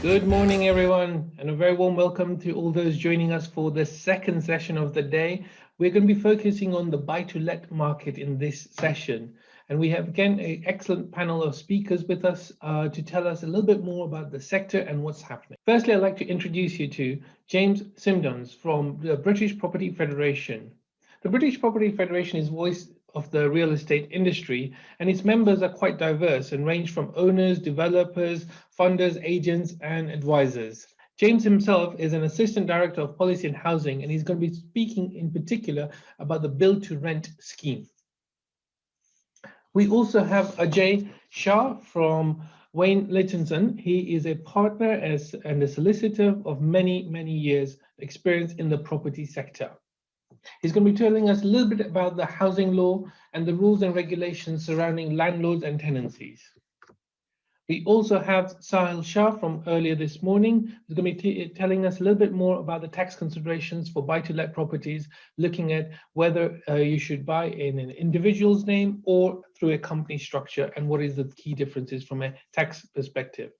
Good morning, everyone, and a very warm welcome to all those joining us for the second session of the day. We're going to be focusing on the buy-to-let market in this session. And we have, again, an excellent panel of speakers with us to tell us a little bit more about the sector and what's happening. Firstly, I'd like to introduce you to James Simondson from the British Property Federation. The British Property Federation is voice of the real estate industry, and its members are quite diverse and range from owners, developers, funders, agents, and advisors. James himself is an assistant director of policy and housing, and he's going to be speaking in particular about the build to rent scheme. We also have Ajay Shah from Leighton. He is a partner and a solicitor of many years experience in the property sector. He's going to be telling us a little bit about the housing law and the rules and regulations surrounding landlords and tenancies. We also have Sahil Shah from earlier this morning, who's going to be telling us a little bit more about the tax considerations for buy-to-let properties, looking at whether you should buy in an individual's name or through a company structure, and what is the key differences from a tax perspective.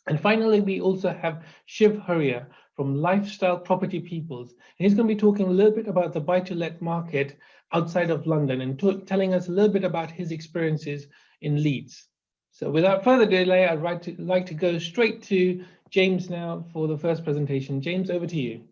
And finally, we also have Shiv Haria from Lifestyle Property Peoples. And he's going to be talking a little bit about the buy-to-let market outside of London and telling us a little bit about his experiences in Leeds. So without further delay, I'd like to go straight to James now for the first presentation. James, over to you.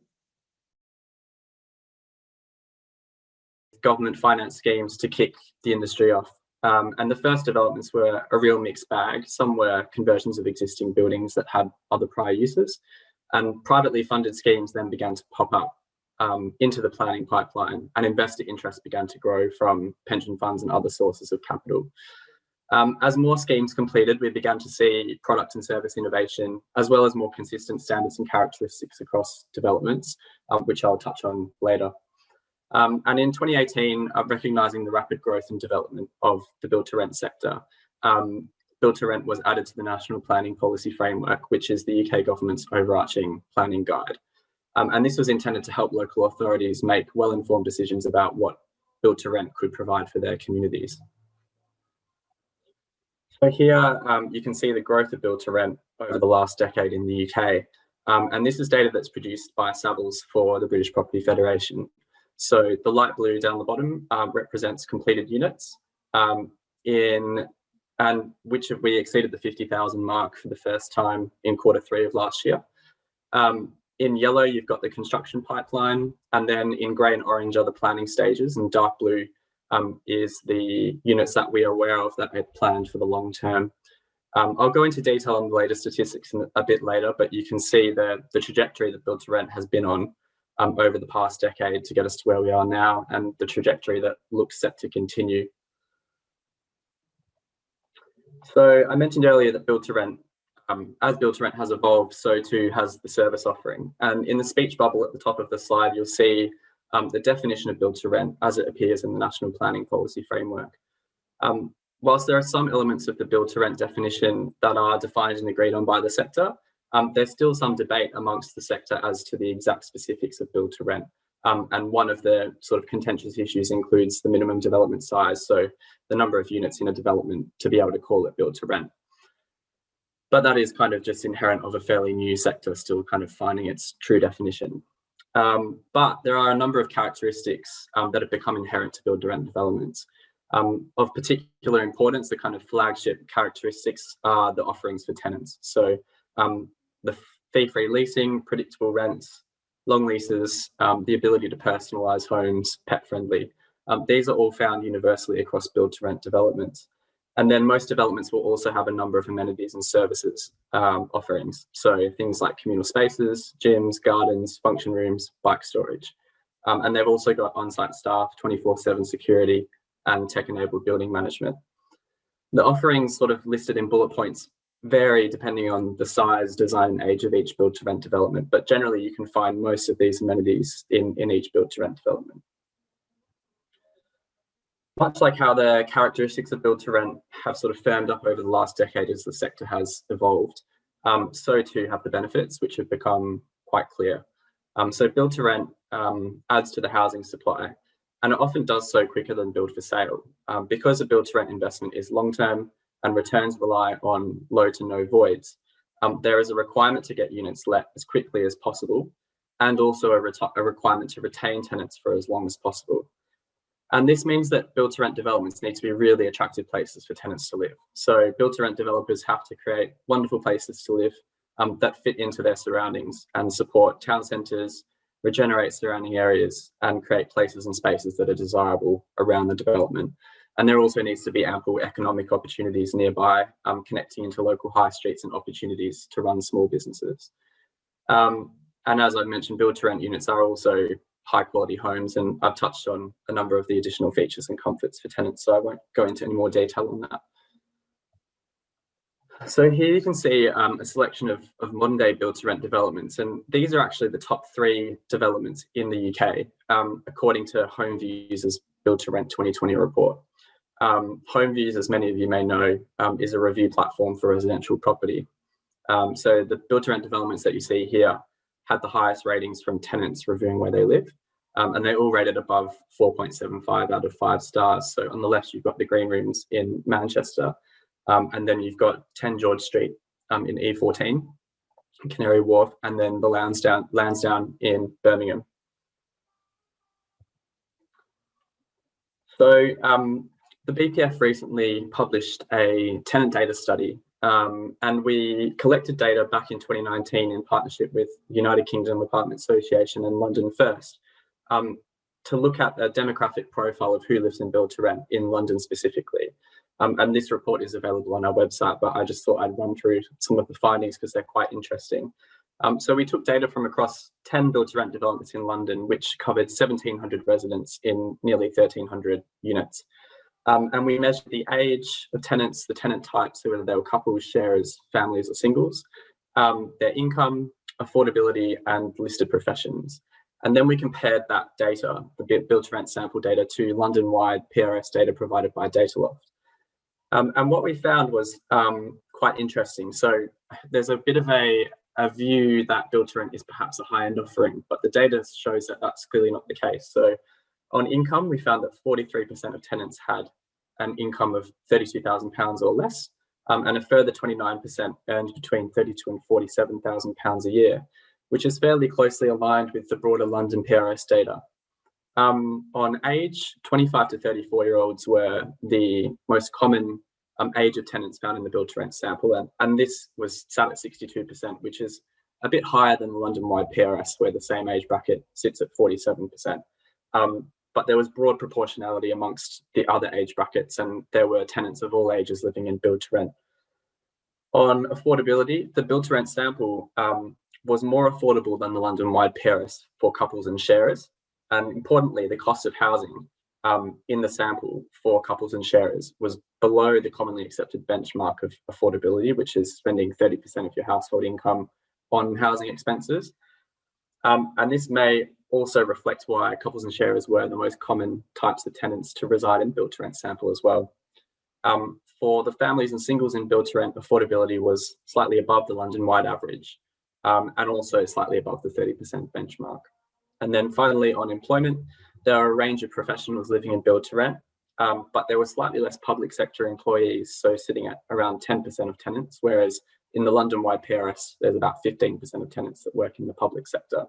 Government finance schemes to kick the industry off. And the first developments were a real mixed bag. Some were conversions of existing buildings that had other prior uses, and privately funded schemes then began to pop up into the planning pipeline, and investor interest began to grow from pension funds and other sources of capital. As more schemes completed, we began to see product and service innovation, as well as more consistent standards and characteristics across developments, which I'll touch on later. And in 2018, recognising the rapid growth and development of the build-to-rent sector, build-to-rent was added to the National Planning Policy Framework, which is the UK government's overarching planning guide. And this was intended to help local authorities make well-informed decisions about what build-to-rent could provide for their communities. So here you can see the growth of build-to-rent over the last decade in the UK. And this is data that's produced by Savills for the British Property Federation. So the light blue down the bottom represents completed units, and which we exceeded the 50,000 mark for the first time in Q3 of last year. In yellow, you've got the construction pipeline, and then in grey and orange are the planning stages, and dark blue is the units that we are aware of that are planned for the long term. I'll go into detail on the latest statistics a bit later, but you can see the trajectory that build to rent has been on over the past decade to get us to where we are now, and the trajectory that looks set to continue. So I mentioned earlier that build to rent, as build to rent has evolved, so too has the service offering. And in the speech bubble at the top of the slide, you'll see the definition of build to rent as it appears in the National Planning Policy Framework. Whilst there are some elements of the build to rent definition that are defined and agreed on by the sector, there's still some debate amongst the sector as to the exact specifics of build to rent. And one of the sort of contentious issues includes the minimum development size, so the number of units in a development to be able to call it build to rent. But that is kind of just inherent of a fairly new sector still kind of finding its true definition. But there are a number of characteristics that have become inherent to build to rent developments. Of particular importance, the kind of flagship characteristics are the offerings for tenants. So the fee-free leasing, predictable rents, long leases, the ability to personalise homes, pet-friendly. These are all found universally across build-to-rent developments. And then most developments will also have a number of amenities and services offerings. So things like communal spaces, gyms, gardens, function rooms, bike storage. And they've also got on-site staff, 24/7 security, and tech-enabled building management. The offerings sort of listed in bullet points vary depending on the size, design, and age of each build-to-rent development, but generally you can find most of these amenities in each build-to-rent development. Much like how the characteristics of build-to-rent have sort of firmed up over the last decade as the sector has evolved, so too have the benefits, which have become quite clear. So build-to-rent adds to the housing supply, and it often does so quicker than build for sale. Because a build-to-rent investment is long-term and returns rely on low to no voids, there is a requirement to get units let as quickly as possible, and also a requirement to retain tenants for as long as possible. And this means that build-to-rent developments need to be really attractive places for tenants to live. So build-to-rent developers have to create wonderful places to live that fit into their surroundings and support town centres, regenerate surrounding areas, and create places and spaces that are desirable around the development. And there also needs to be ample economic opportunities nearby, connecting into local high streets and opportunities to run small businesses. And as I mentioned, build-to-rent units are also high quality homes, and I've touched on a number of the additional features and comforts for tenants, so I won't go into any more detail on that. So here you can see a selection of modern day build-to-rent developments, and these are actually the top 3 developments in the UK, according to HomeView's Build-to-Rent 2020 report. HomeViews, as many of you may know, is a review platform for residential property. So the build-to-rent developments that you see here had the highest ratings from tenants reviewing where they live, and they all rated above 4.75 out of 5 stars. So on the left, you've got the Green Rooms in Manchester, and then you've got 10 George Street in E14, Canary Wharf, and then the Lansdowne in Birmingham. So the BPF recently published a tenant data study, and we collected data back in 2019 in partnership with United Kingdom Apartment Association and London First, to look at the demographic profile of who lives in build-to-rent in London specifically. And this report is available on our website, but I just thought I'd run through some of the findings because they're quite interesting. So we took data from across 10 build-to-rent developments in London, which covered 1,700 residents in nearly 1,300 units. And we measured the age of tenants, the tenant types, so whether they were couples, sharers, families, or singles, their income, affordability, and listed professions. And then we compared that data, the build-to-rent sample data, to London-wide PRS data provided by Dataloft. And what we found was quite interesting. So there's a bit of a view that build-to-rent is perhaps a high-end offering, but the data shows that that's clearly not the case. So on income, we found that 43% of tenants had an income of £32,000 or less, and a further 29% earned between £32,000 and £47,000 a year, which is fairly closely aligned with the broader London PRS data. On age, 25 to 34-year-olds were the most common age of tenants found in the build-to-rent sample, and this was sat at 62%, which is a bit higher than the London-wide PRS, where the same age bracket sits at 47%. But there was broad proportionality amongst the other age brackets, and there were tenants of all ages living in build-to-rent. On affordability, the build-to-rent sample was more affordable than the London-wide PRS for couples and sharers. And importantly, the cost of housing in the sample for couples and sharers was below the commonly accepted benchmark of affordability, which is spending 30% of your household income on housing expenses. And this may also reflect why couples and sharers were the most common types of tenants to reside in build-to-rent sample as well. For the families and singles in build-to-rent, affordability was slightly above the London-wide average, and also slightly above the 30% benchmark. And then finally, on employment, there are a range of professionals living in build-to-rent, but there were slightly less public sector employees, so sitting at around 10% of tenants, whereas in the London-wide PRS, there's about 15% of tenants that work in the public sector.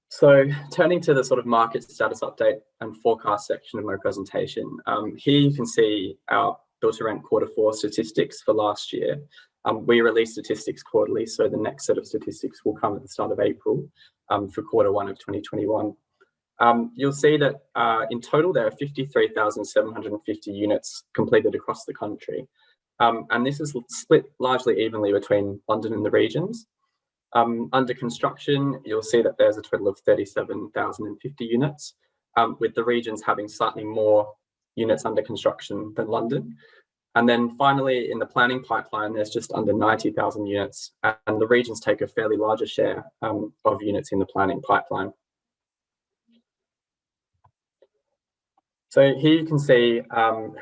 So turning to the sort of market status update and forecast section of my presentation, here you can see our build-to-rent Q4 statistics for last year. We release statistics quarterly, so the next set of statistics will come at the start of April for Q1 of 2021. You'll see that in total, there are 53,750 units completed across the country. And this is split largely evenly between London and the regions. Under construction, you'll see that there's a total of 37,050 units, with the regions having slightly more units under construction than London. And then finally, in the planning pipeline, there's just under 90,000 units, and the regions take a fairly larger share of units in the planning pipeline. So here you can see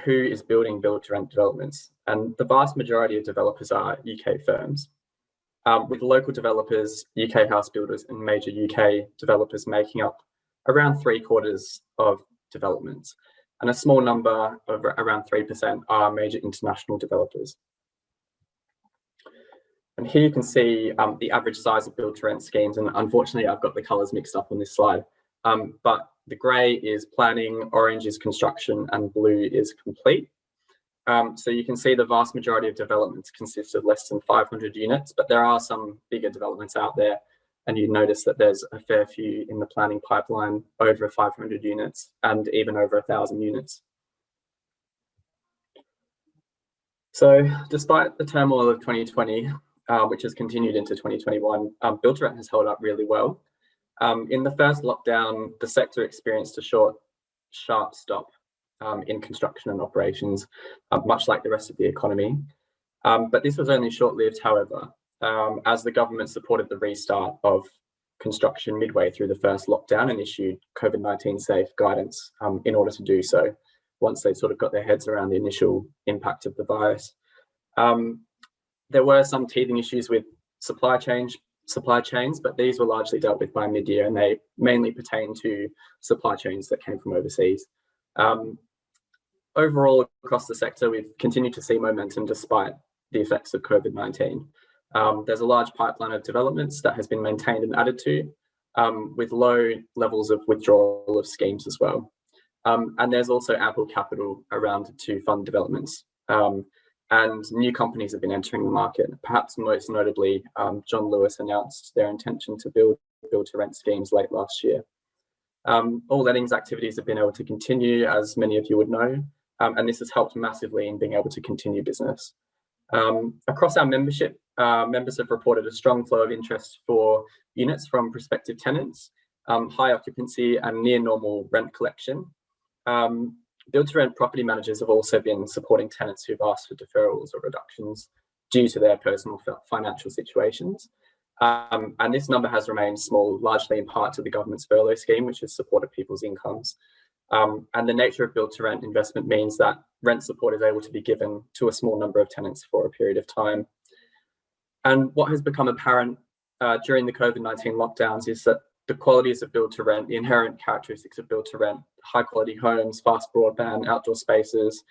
who is building build-to-rent developments, and the vast majority of developers are UK firms, with local developers, UK house builders, and major UK developers making up around 3/4 of developments. And a small number of around 3% are major international developers. And here you can see the average size of build to rent schemes. And unfortunately, I've got the colours mixed up on this slide. But the grey is planning, orange is construction, and blue is complete. So you can see the vast majority of developments consist of less than 500 units, but there are some bigger developments out there. And you notice that there's a fair few in the planning pipeline, over 500 units and even over 1,000 units. So despite the turmoil of 2020, which has continued into 2021, build to rent has held up really well. In the first lockdown, the sector experienced a sharp stop in construction and operations, much like the rest of the economy. But this was only short-lived, however, as the government supported the restart of construction midway through the first lockdown and issued COVID-19 safe guidance in order to do so, once they sort of got their heads around the initial impact of the virus. There were some teething issues with supply chains, but these were largely dealt with by mid-year, and they mainly pertain to supply chains that came from overseas. Overall, across the sector, we've continued to see momentum despite the effects of COVID-19. There's a large pipeline of developments that has been maintained and added to, with low levels of withdrawal of schemes as well. And there's also ample capital around to fund developments. And new companies have been entering the market. Perhaps most notably, John Lewis announced their intention to build to rent schemes late last year. All lettings activities have been able to continue, as many of you would know, and this has helped massively in being able to continue business. Across our membership, members have reported a strong flow of interest for units from prospective tenants, high occupancy and near normal rent collection. Build to rent property managers have also been supporting tenants who've asked for deferrals or reductions due to their personal financial situations. And this number has remained small, largely in part to the government's furlough scheme, which has supported people's incomes. And the nature of build to rent investment means that rent support is able to be given to a small number of tenants for a period of time. And what has become apparent during the COVID-19 lockdowns is that the qualities of build to rent, the inherent characteristics of build to rent, high quality homes, fast broadband, outdoor spaces,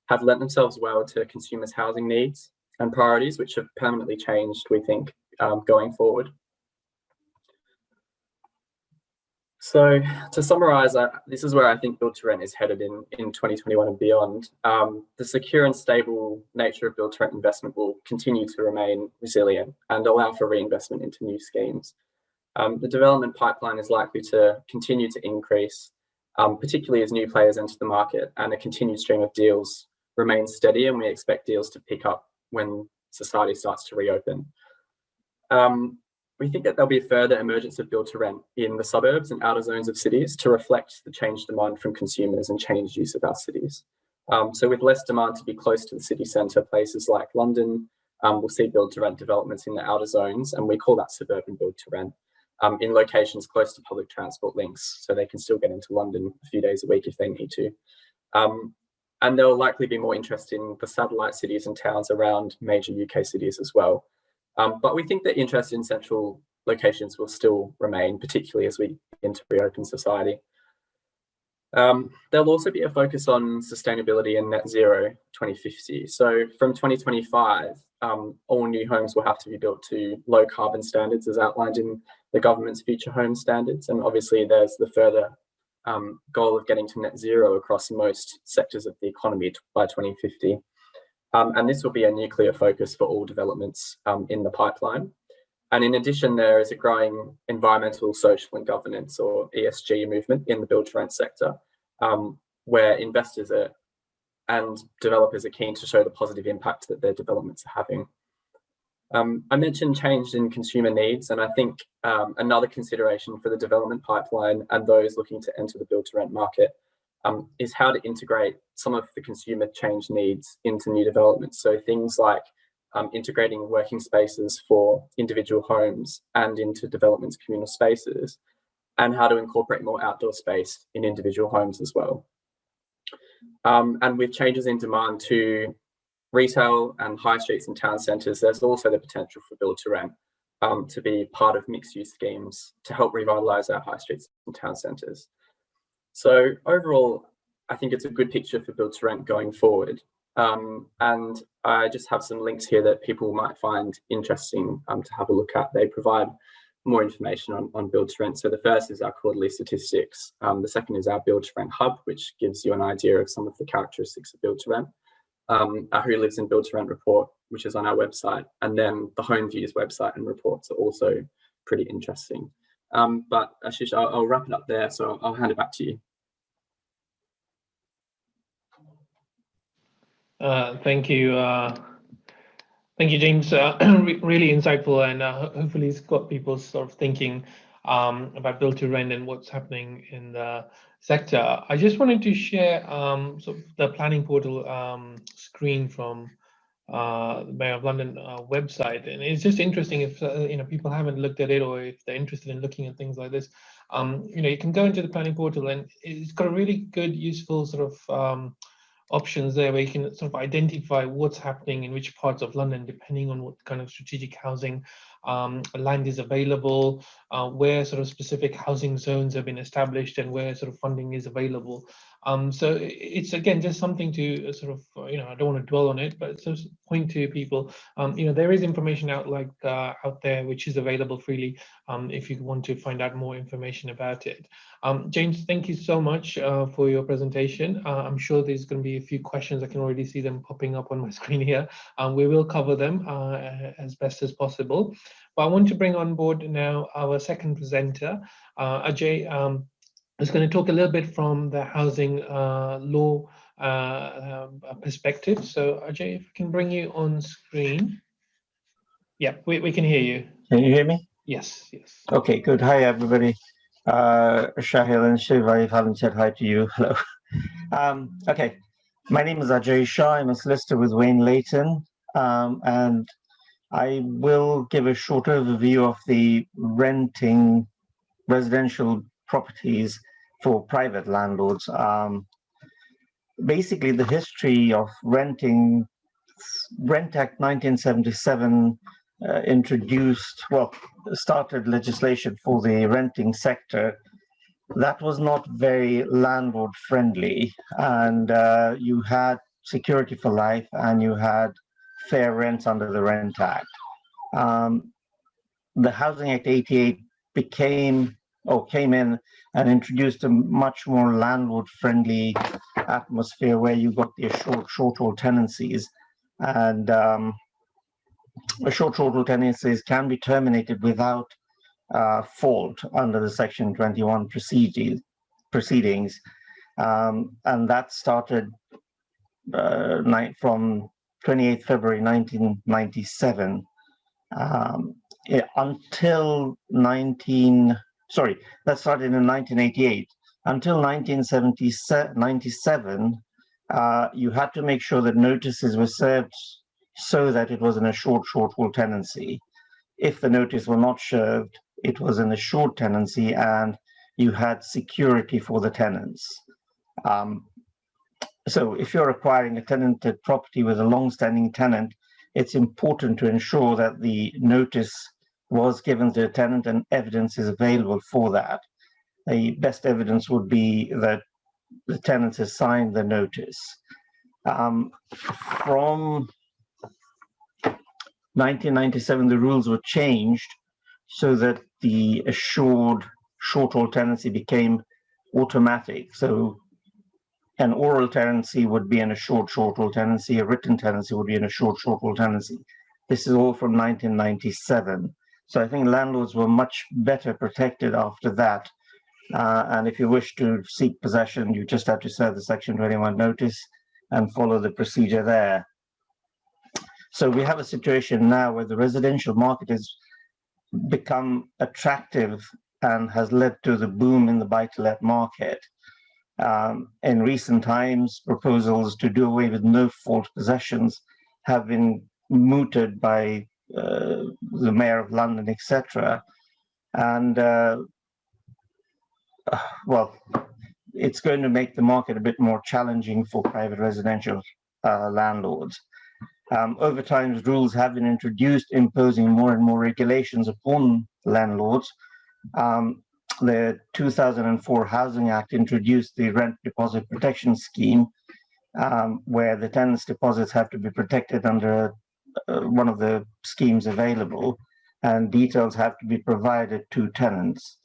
have lent themselves well to consumers' housing needs and priorities, which have permanently changed, we think, going forward. So to summarise, this is where I think build to rent is headed in 2021 and beyond. The secure and stable nature of build to rent investment will continue to remain resilient and allow for reinvestment into new schemes. The development pipeline is likely to continue to increase, particularly as new players enter the market, and a continued stream of deals remains steady, and we expect deals to pick up when society starts to reopen. We think that there'll be further emergence of build to rent in the suburbs and outer zones of cities to reflect the changed demand from consumers and changed use of our cities. So with less demand to be close to the city centre, places like London, we'll see build to rent developments in the outer zones, and we call that suburban build to rent. In locations close to public transport links, so they can still get into London a few days a week if they need to. And there will likely be more interest in the satellite cities and towns around major UK cities as well. But we think that interest in central locations will still remain, particularly as we begin to reopen society. There'll also be a focus on sustainability and net zero 2050. So from 2025, all new homes will have to be built to low carbon standards as outlined in the government's future home standards. And obviously there's the further goal of getting to net zero across most sectors of the economy by 2050. And this will be a nuclear focus for all developments in the pipeline. And in addition, there is a growing environmental, social and governance, or ESG movement in the build to rent sector, where investors and developers are keen to show the positive impact that their developments are having. I mentioned change in consumer needs, and I think another consideration for the development pipeline and those looking to enter the build to rent market is how to integrate some of the consumer change needs into new developments. So things like integrating working spaces for individual homes and into developments communal spaces, and how to incorporate more outdoor space in individual homes as well. And with changes in demand to retail and high streets and town centres, there's also the potential for build to rent to be part of mixed use schemes to help revitalise our high streets and town centres. So overall, I think it's a good picture for build to rent going forward. And I just have some links here that people might find interesting to have a look at. They provide more information on build to rent. So the first is our quarterly statistics. The second is our build to rent hub, which gives you an idea of some of the characteristics of build to rent. Our Who Lives in Build to Rent report, which is on our website, and then the Home Views website and reports are also pretty interesting. But Ashish, I'll wrap it up there, so I'll hand it back to you. Thank you. Thank you, James. Really insightful, and hopefully it's got people sort of thinking about build to rent and what's happening in the sector. I just wanted to share sort of the planning portal screen from the Mayor of London website, and it's just interesting if people haven't looked at it, or if they're interested in looking at things like this. You can go into the planning portal, and it's got a really good, useful sort of options there where you can sort of identify what's happening in which parts of London, depending on what kind of strategic housing land is available, where sort of specific housing zones have been established, and where sort of funding is available. So it's, again, just something to sort of, I don't want to dwell on it, but sort of point to people, there is information out there which is available freely if you want to find out more information about it. James, thank you so much for your presentation. I'm sure there's going to be a few questions. I can already see them popping up on my screen here. We will cover them as best as possible. But I want to bring on board now our second presenter, Ajay. Is going to talk a little bit from the housing law perspective. So Ajay, if I can bring you on screen. Yeah, we can hear you. Can you hear me? Yes, yes. Okay, good. Hi, everybody. Sahil and Shiv, I haven't said hi to you. Hello. Okay, my name is Ajay Shah. I'm a solicitor with Leighton, and I will give a short overview of the renting residential properties for private landlords. Basically, the history of renting. Rent Act 1977 started legislation for the renting sector that was not very landlord friendly, and you had security for life and you had fair rents under the Rent Act. The Housing Act 88 came in and introduced a much more landlord friendly atmosphere where you got the short haul tenancies, and short haul tenancies can be terminated without fault under the Section 21 proceedings, and that started from 28th February 1997 until that started in 1988. Until 1997, you had to make sure that notices were served so that it was in a short haul tenancy. If the notice were not served, it was in a short tenancy and you had security for the tenants. So if you're acquiring a tenanted property with a long-standing tenant, it's important to ensure that the notice was given to the tenant and evidence is available for that. The best evidence would be that the tenant has signed the notice. From 1997, the rules were changed so that the assured short haul tenancy became automatic. So an oral tenancy would be in a short haul tenancy, a written tenancy would be in a short haul tenancy. This is all from 1997. So I think landlords were much better protected after that. And if you wish to seek possession, you just have to serve the Section 21 notice and follow the procedure there. So we have a situation now where the residential market has become attractive and has led to the boom in the buy-to-let market. In recent times, proposals to do away with no-fault possessions have been mooted by the Mayor of London, etc. And it's going to make the market a bit more challenging for private residential landlords. Over time, rules have been introduced imposing more and more regulations upon landlords. The 2004 Housing Act introduced the Rent Deposit Protection Scheme, where the tenant's deposits have to be protected under one of the schemes available, and details have to be provided to tenants.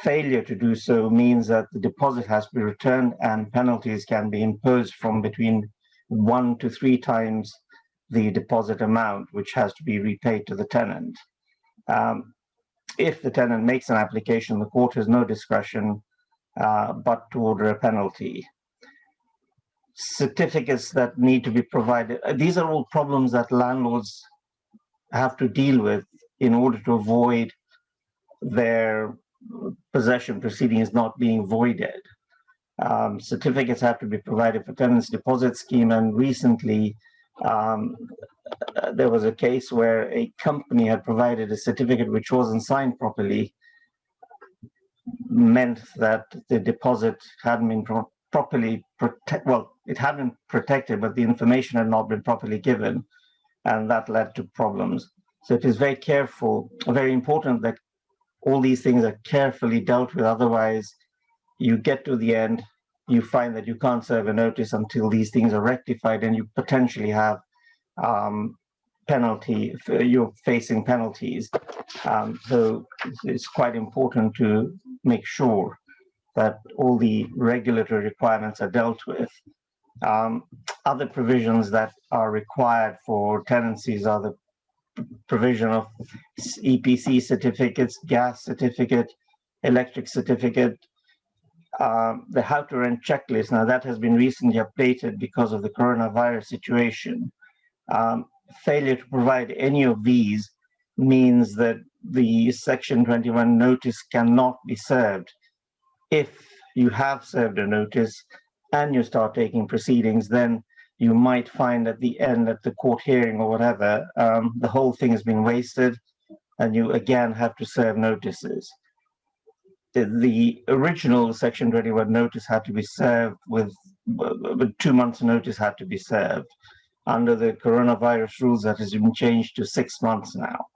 Failure to do so means that the deposit has to be returned and penalties can be imposed from between 1 to 3 times the deposit amount, which has to be repaid to the tenant. If the tenant makes an application, the court has no discretion but to order a penalty. Certificates that need to be provided. These are all problems that landlords have to deal with in order to avoid their possession proceedings not being voided. Certificates have to be provided for tenants' deposit scheme, and recently there was a case where a company had provided a certificate which wasn't signed properly, meant that the deposit hadn't been properly it had been protected, but the information had not been properly given, and that led to problems. So it is very important that all these things are carefully dealt with. Otherwise, you get to the end, you find that you can't serve a notice until these things are rectified, and you potentially have you're facing penalties. So it's quite important to make sure that all the regulatory requirements are dealt with. Other provisions that are required for tenancies are the provision of EPC certificates, gas certificate, electric certificate, the how to rent checklist. Now that has been recently updated because of the coronavirus situation. Failure to provide any of these means that the Section 21 notice cannot be served. If you have served a notice and you start taking proceedings, then you might find at the end, at the court hearing or whatever, the whole thing has been wasted, and you again have to serve notices. The original Section 21 notice had to be served with 2 months' notice had to be served. Under the coronavirus rules, that has been changed to 6 months now.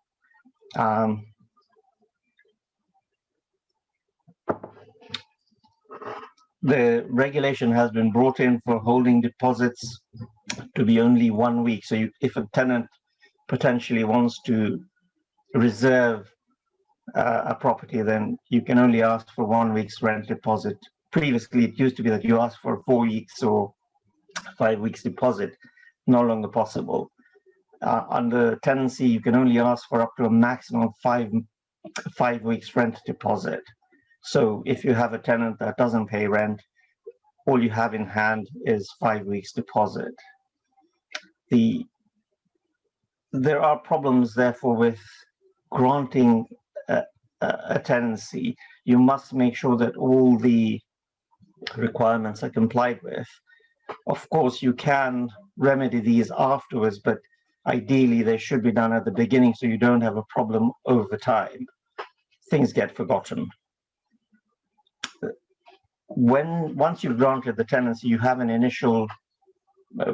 The regulation has been brought in for holding deposits to be only 1 week. So if a tenant potentially wants to reserve a property, then you can only ask for 1 week's rent deposit. Previously, it used to be that you asked for 4 weeks or 5 weeks deposit. No longer possible. Under tenancy, you can only ask for up to a maximum of 5 weeks rent deposit. So if you have a tenant that doesn't pay rent, all you have in hand is 5 weeks deposit. There are problems, therefore, with granting a tenancy. You must make sure that all the requirements are complied with. Of course, you can remedy these afterwards, but ideally they should be done at the beginning so you don't have a problem over time. Things get forgotten. Once you've granted the tenancy, you have an initial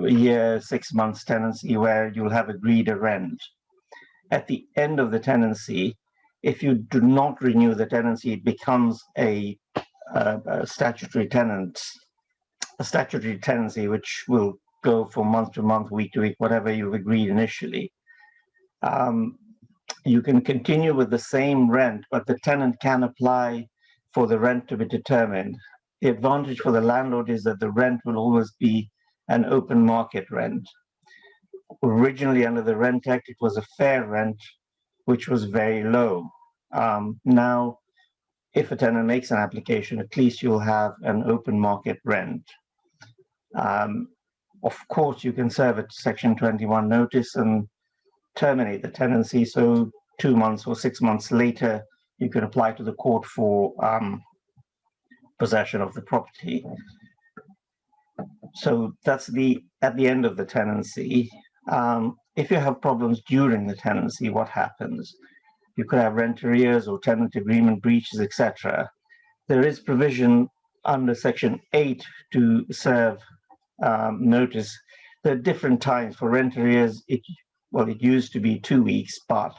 year, 6 months tenancy where you'll have agreed a rent. At the end of the tenancy, if you do not renew the tenancy, it becomes a statutory tenancy, which will go from month to month, week to week, whatever you've agreed initially. You can continue with the same rent, but the tenant can apply for the rent to be determined. The advantage for the landlord is that the rent will always be an open market rent. Originally, under the Rent Act, it was a fair rent, which was very low. Now, if a tenant makes an application, at least you'll have an open market rent. Of course, you can serve a Section 21 notice and terminate the tenancy. So 2 months or 6 months later, you can apply to the court for possession of the property. So that's at the end of the tenancy. If you have problems during the tenancy, what happens? You could have rent arrears or tenant agreement breaches, etc. There is provision under Section 8 to serve notice. There are different times for rent arrears. It used to be 2 weeks, but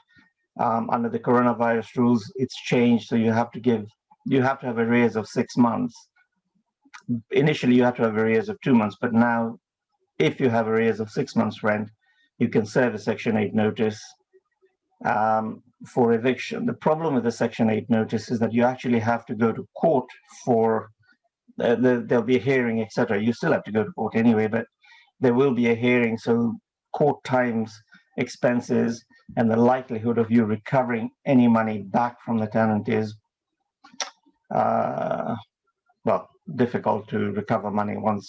under the coronavirus rules, it's changed. So you have to have arrears of 6 months. initially you have to have arrears of 2 months, but now if you have arrears of 6 months rent, you can serve a Section 8 notice for eviction. The problem with the Section 8 notice is that you actually have to go to court for, there'll be a hearing, etc. You still have to go to court anyway, but there will be a hearing, so court times, expenses, and the likelihood of you recovering any money back from the tenant is, well, difficult to recover money once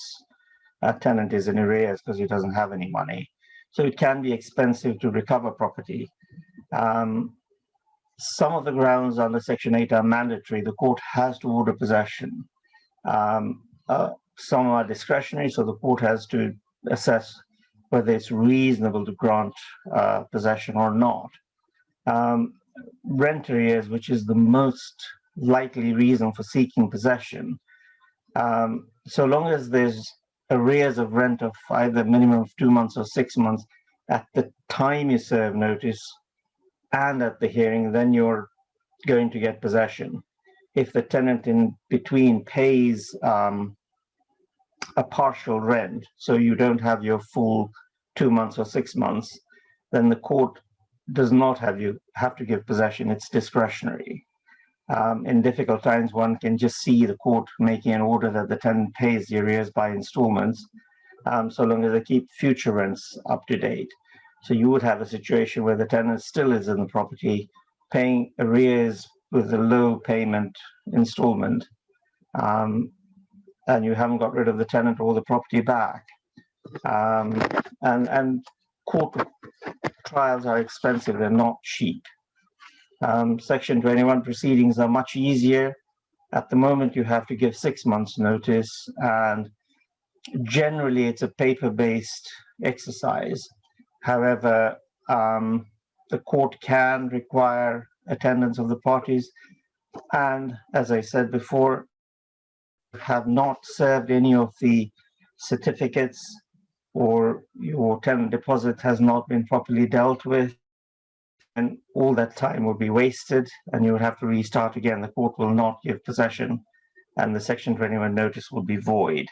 a tenant is in arrears because he doesn't have any money. So it can be expensive to recover property. Some of the grounds under Section 8 are mandatory. The court has to order possession. Some are discretionary, so the court has to assess whether it's reasonable to grant possession or not. Rent arrears, which is the most likely reason for seeking possession, so long as there's arrears of rent of either minimum of 2 months or 6 months at the time you serve notice and at the hearing, then you're going to get possession. If the tenant in between pays a partial rent, so you don't have your full 2 months or 6 months, then the court does not have to give possession. It's discretionary. In difficult times, one can just see the court making an order that the tenant pays the arrears by installments, so long as they keep future rents up to date. So you would have a situation where the tenant still is in the property, paying arrears with a low payment installment, and you haven't got rid of the tenant or the property back. And court trials are expensive, they're not cheap. Section 21 proceedings are much easier. At the moment, you have to give 6 months notice, and generally it's a paper-based exercise. However, the court can require attendance of the parties, and as I said before, have not served any of the certificates or your tenant deposit has not been properly dealt with, and all that time will be wasted and you will have to restart again. The court will not give possession and the Section 21 notice will be void.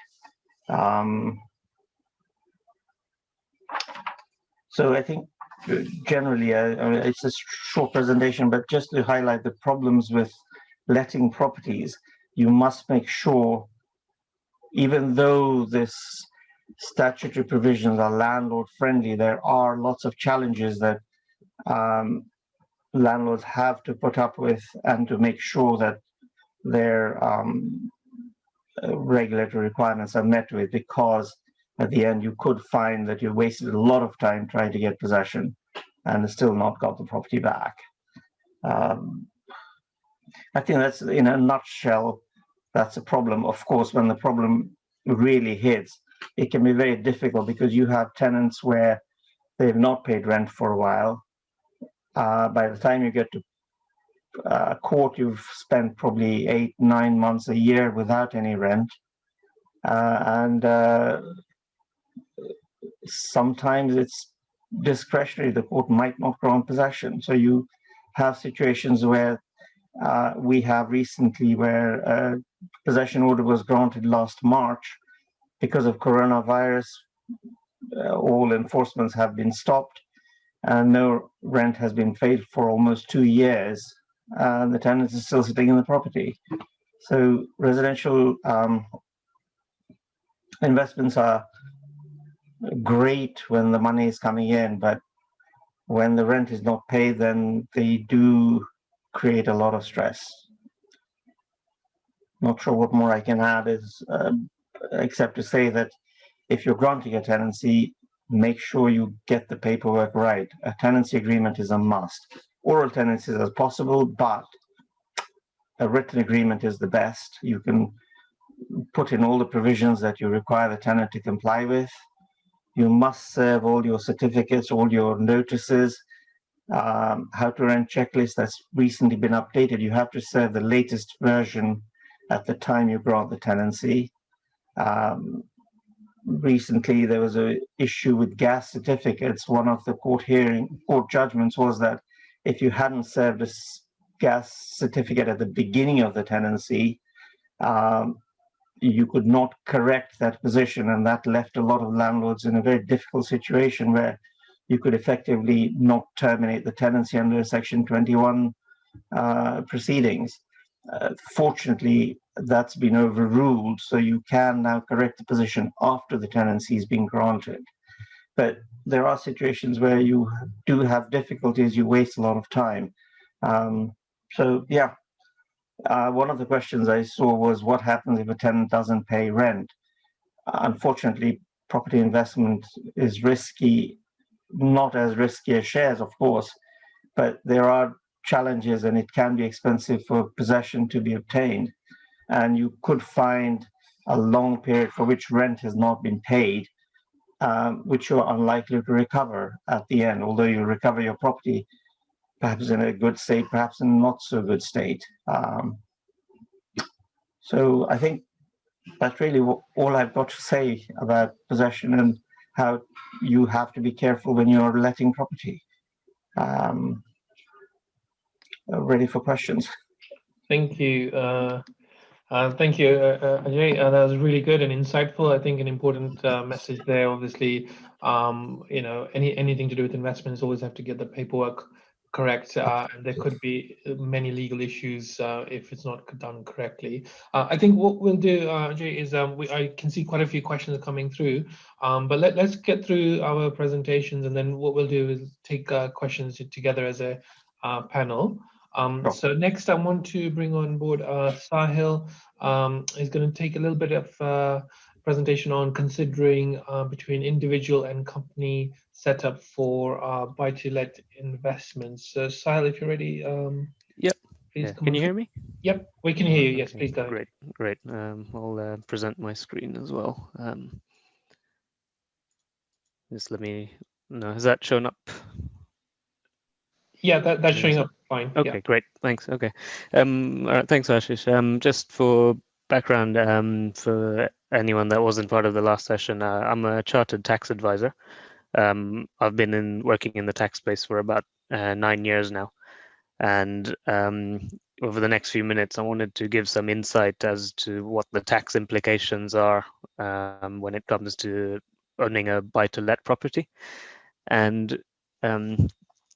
So I think generally it's a short presentation, but just to highlight the problems with letting properties, you must make sure, even though this statutory provisions are landlord friendly, there are lots of challenges that landlords have to put up with and to make sure that their regulatory requirements are met with, because at the end you could find that you wasted a lot of time trying to get possession and still not got the property back. I think that's, in a nutshell, that's a problem. Of course, when the problem really hits, it can be very difficult because you have tenants where they've not paid rent for a while. By the time you get to court, you've spent probably 8-9 months, a year without any rent. And sometimes it's discretionary. The court might not grant possession. So you have situations where we have recently where a possession order was granted last March. Because of coronavirus, all enforcements have been stopped and no rent has been paid for almost 2 years, and the tenant is still sitting in the property. So residential investments are great when the money is coming in, but when the rent is not paid, then they do create a lot of stress. Not sure what more I can add, is except to say that if you're granting a tenancy, make sure you get the paperwork right. A tenancy agreement is a must. Oral tenancies as possible, but a written agreement is the best. You can put in all the provisions that you require the tenant to comply with. You must serve all your certificates, all your notices, how to rent checklist that's recently been updated. You have to serve the latest version at the time you grant the tenancy. Recently, there was an issue with gas certificates. One of the court judgments was that if you hadn't served a gas certificate at the beginning of the tenancy, you could not correct that position, and that left a lot of landlords in a very difficult situation where you could effectively not terminate the tenancy under Section 21 proceedings. Fortunately, that's been overruled, so you can now correct the position after the tenancy has been granted. But there are situations where you do have difficulties, you waste a lot of time. So yeah, one of the questions I saw was what happens if a tenant doesn't pay rent? Unfortunately, property investment is risky, not as risky as shares, of course, but there are challenges and it can be expensive for possession to be obtained. And you could find a long period for which rent has not been paid, which you're unlikely to recover at the end, although you recover your property perhaps in a good state, perhaps in not so good state. So I think that's really all I've got to say about possession and how you have to be careful when you're letting property. Ready for questions. Thank you. Thank you, Ajay. That was really good and insightful. I think an important message there. Obviously, anything to do with investments always have to get the paperwork correct. And there could be many legal issues if it's not done correctly. I think what we'll do, Ajay, is I can see quite a few questions coming through. But let's get through our presentations, and then what we'll do is take questions together as a panel. So next I want to bring on board Sahil. Is going to take a little bit of presentation on considering between individual and company setup for buy-to-let investments. So Sahil, if you're ready, yep. Please Yeah. come Can you on. hear me? Yep, we can hear you. Yes, Okay, please go ahead. Great. I'll present my screen as well. Just let me know. Has that shown up? Yeah, that's showing up fine. Okay, yeah. Great. Thanks. Okay. All right, thanks, Ashish. Just for background, for anyone that wasn't part of the last session, I'm a chartered tax advisor. I've been working in the tax space for about 9 years now. And over the next few minutes, I wanted to give some insight as to what the tax implications are when it comes to owning a buy-to-let property. And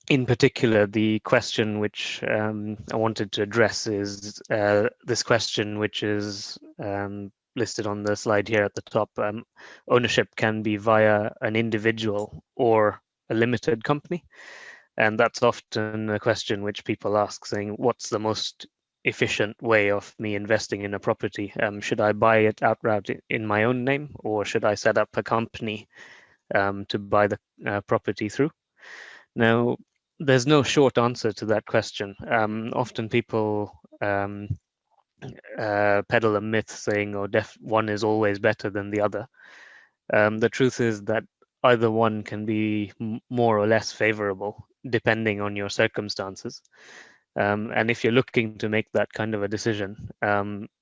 in particular, the question which I wanted to address is this question, which is listed on the slide here at the top. Ownership can be via an individual or a limited company. And that's often a question which people ask, saying, what's the most efficient way of me investing in a property? Should I buy it outright in my own name, or should I set up a company to buy the property through? Now, there's no short answer to that question. Often people peddle a myth saying, one is always better than the other. The truth is that either one can be more or less favorable depending on your circumstances. And if you're looking to make that kind of a decision,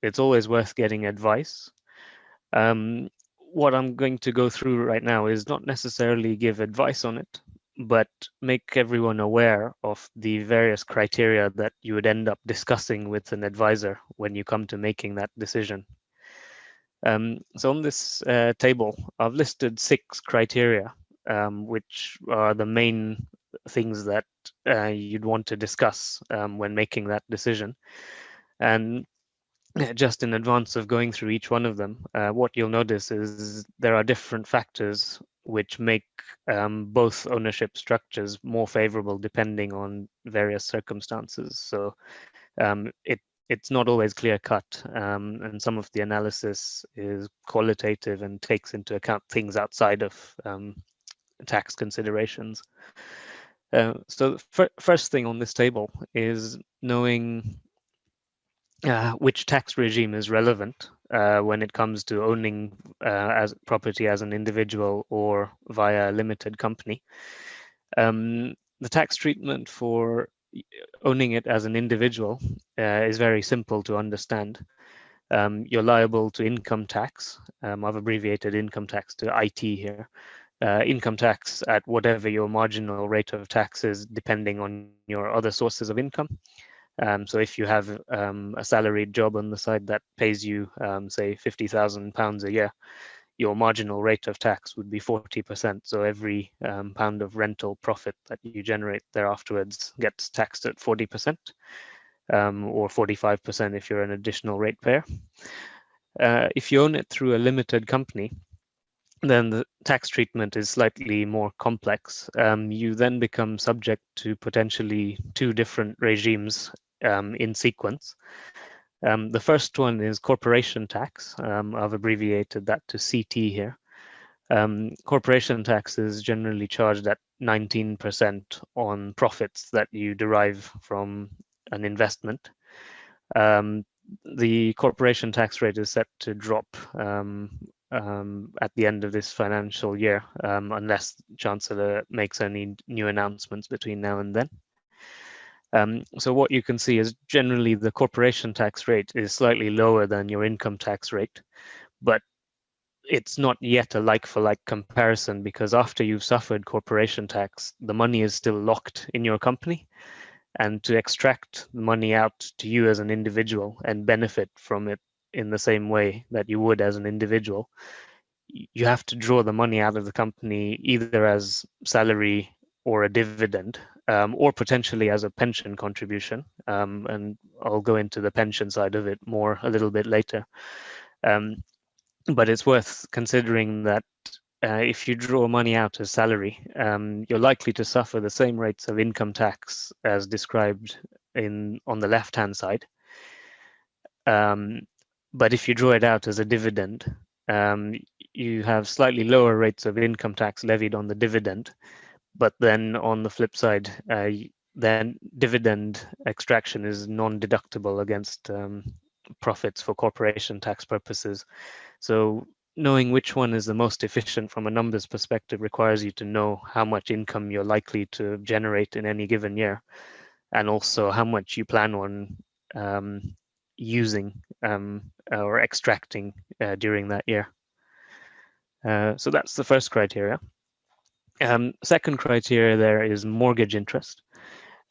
it's always worth getting advice. What I'm going to go through right now is not necessarily give advice on it, but make everyone aware of the various criteria that you would end up discussing with an advisor when you come to making that decision. So on this table, I've listed 6 criteria, which are the main things that you'd want to discuss when making that decision. And just in advance of going through each one of them, what you'll notice is there are different factors which make both ownership structures more favorable depending on various circumstances. So it's not always clear cut, and some of the analysis is qualitative and takes into account things outside of tax considerations. So the first thing on this table is knowing which tax regime is relevant when it comes to owning as property as an individual or via a limited company. The tax treatment for owning it as an individual is very simple to understand. You're liable to income tax. I've abbreviated income tax to IT here. Income tax at whatever your marginal rate of tax is, depending on your other sources of income. So if you have a salaried job on the side that pays you, say, £50,000 a year, your marginal rate of tax would be 40%. So every pound of rental profit that you generate there afterwards gets taxed at 40%, or 45% if you're an additional ratepayer. If you own it through a limited company, then the tax treatment is slightly more complex. You then become subject to potentially two different regimes in sequence. The first one is corporation tax. I've abbreviated that to CT here. Corporation tax is generally charged at 19% on profits that you derive from an investment. The corporation tax rate is set to drop at the end of this financial year, unless Chancellor makes any new announcements between now and then. So what you can see is generally the corporation tax rate is slightly lower than your income tax rate, but it's not yet a like-for-like comparison, because after you've suffered corporation tax, the money is still locked in your company. And to extract the money out to you as an individual and benefit from it in the same way that you would as an individual, you have to draw the money out of the company either as salary or a dividend, or potentially as a pension contribution. And I'll go into the pension side of it more a little bit later. But it's worth considering that if you draw money out as salary, you're likely to suffer the same rates of income tax as described on the left-hand side. But if you draw it out as a dividend, you have slightly lower rates of income tax levied on the dividend. But then on the flip side, then dividend extraction is non-deductible against profits for corporation tax purposes. So knowing which one is the most efficient from a numbers perspective requires you to know how much income you're likely to generate in any given year, and also how much you plan on using or extracting during that year. So that's the first criteria. Second criteria there is mortgage interest.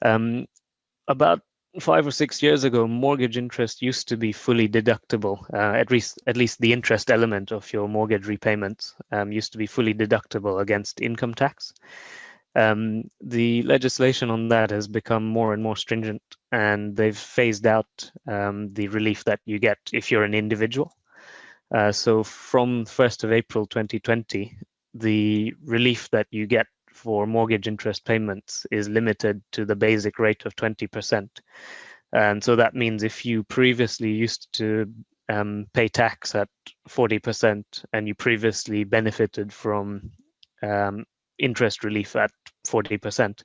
About 5 or 6 years ago, mortgage interest used to be fully deductible. At least the interest element of your mortgage repayments used to be fully deductible against income tax. The legislation on that has become more and more stringent, and they've phased out the relief that you get if you're an individual. So from 1st of April 2020, the relief that you get for mortgage interest payments is limited to the basic rate of 20%. And so that means if you previously used to pay tax at 40% and you previously benefited from interest relief at 40%,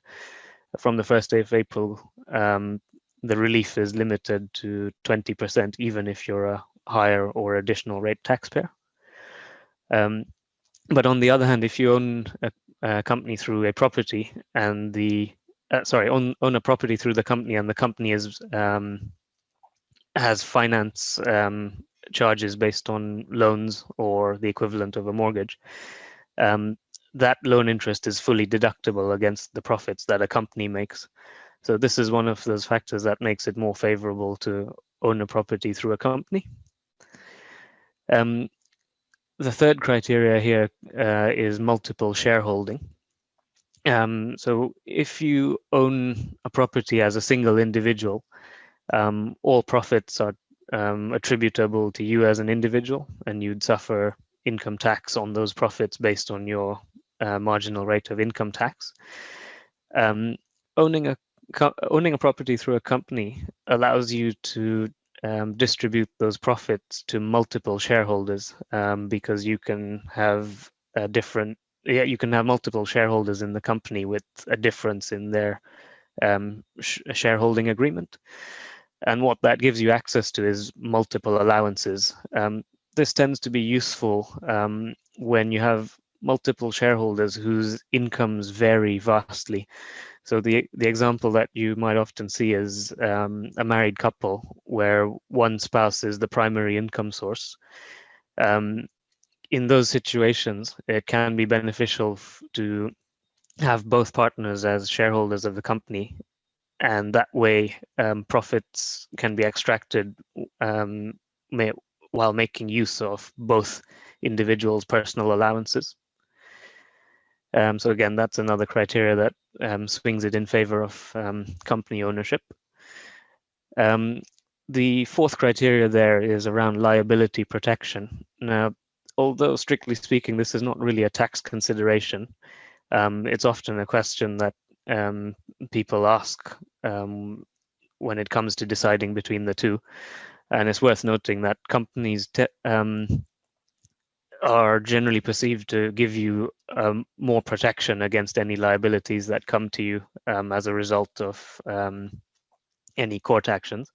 from the 1st of April, the relief is limited to 20%, even if you're a higher or additional rate taxpayer. But on the other hand, if you own a company through a property and own a property through the company, and the company has finance charges based on loans or the equivalent of a mortgage, that loan interest is fully deductible against the profits that a company makes. So this is one of those factors that makes it more favorable to own a property through a company. The third criteria here is multiple shareholding. So if you own a property as a single individual, all profits are attributable to you as an individual, and you'd suffer income tax on those profits based on your marginal rate of income tax. Owning a property through a company allows you to distribute those profits to multiple shareholders, because you can have multiple shareholders in the company with a difference in their shareholding agreement. And what that gives you access to is multiple allowances. This tends to be useful when you have multiple shareholders whose incomes vary vastly. So the example that you might often see is a married couple where one spouse is the primary income source. In those situations, it can be beneficial to have both partners as shareholders of the company, and that way profits can be extracted while making use of both individuals' personal allowances. So again, that's another criteria that swings it in favor of company ownership. The fourth criteria there is around liability protection. Now, although strictly speaking, this is not really a tax consideration, it's often a question that people ask when it comes to deciding between the two. And it's worth noting that companies are generally perceived to give you more protection against any liabilities that come to you as a result of any court actions.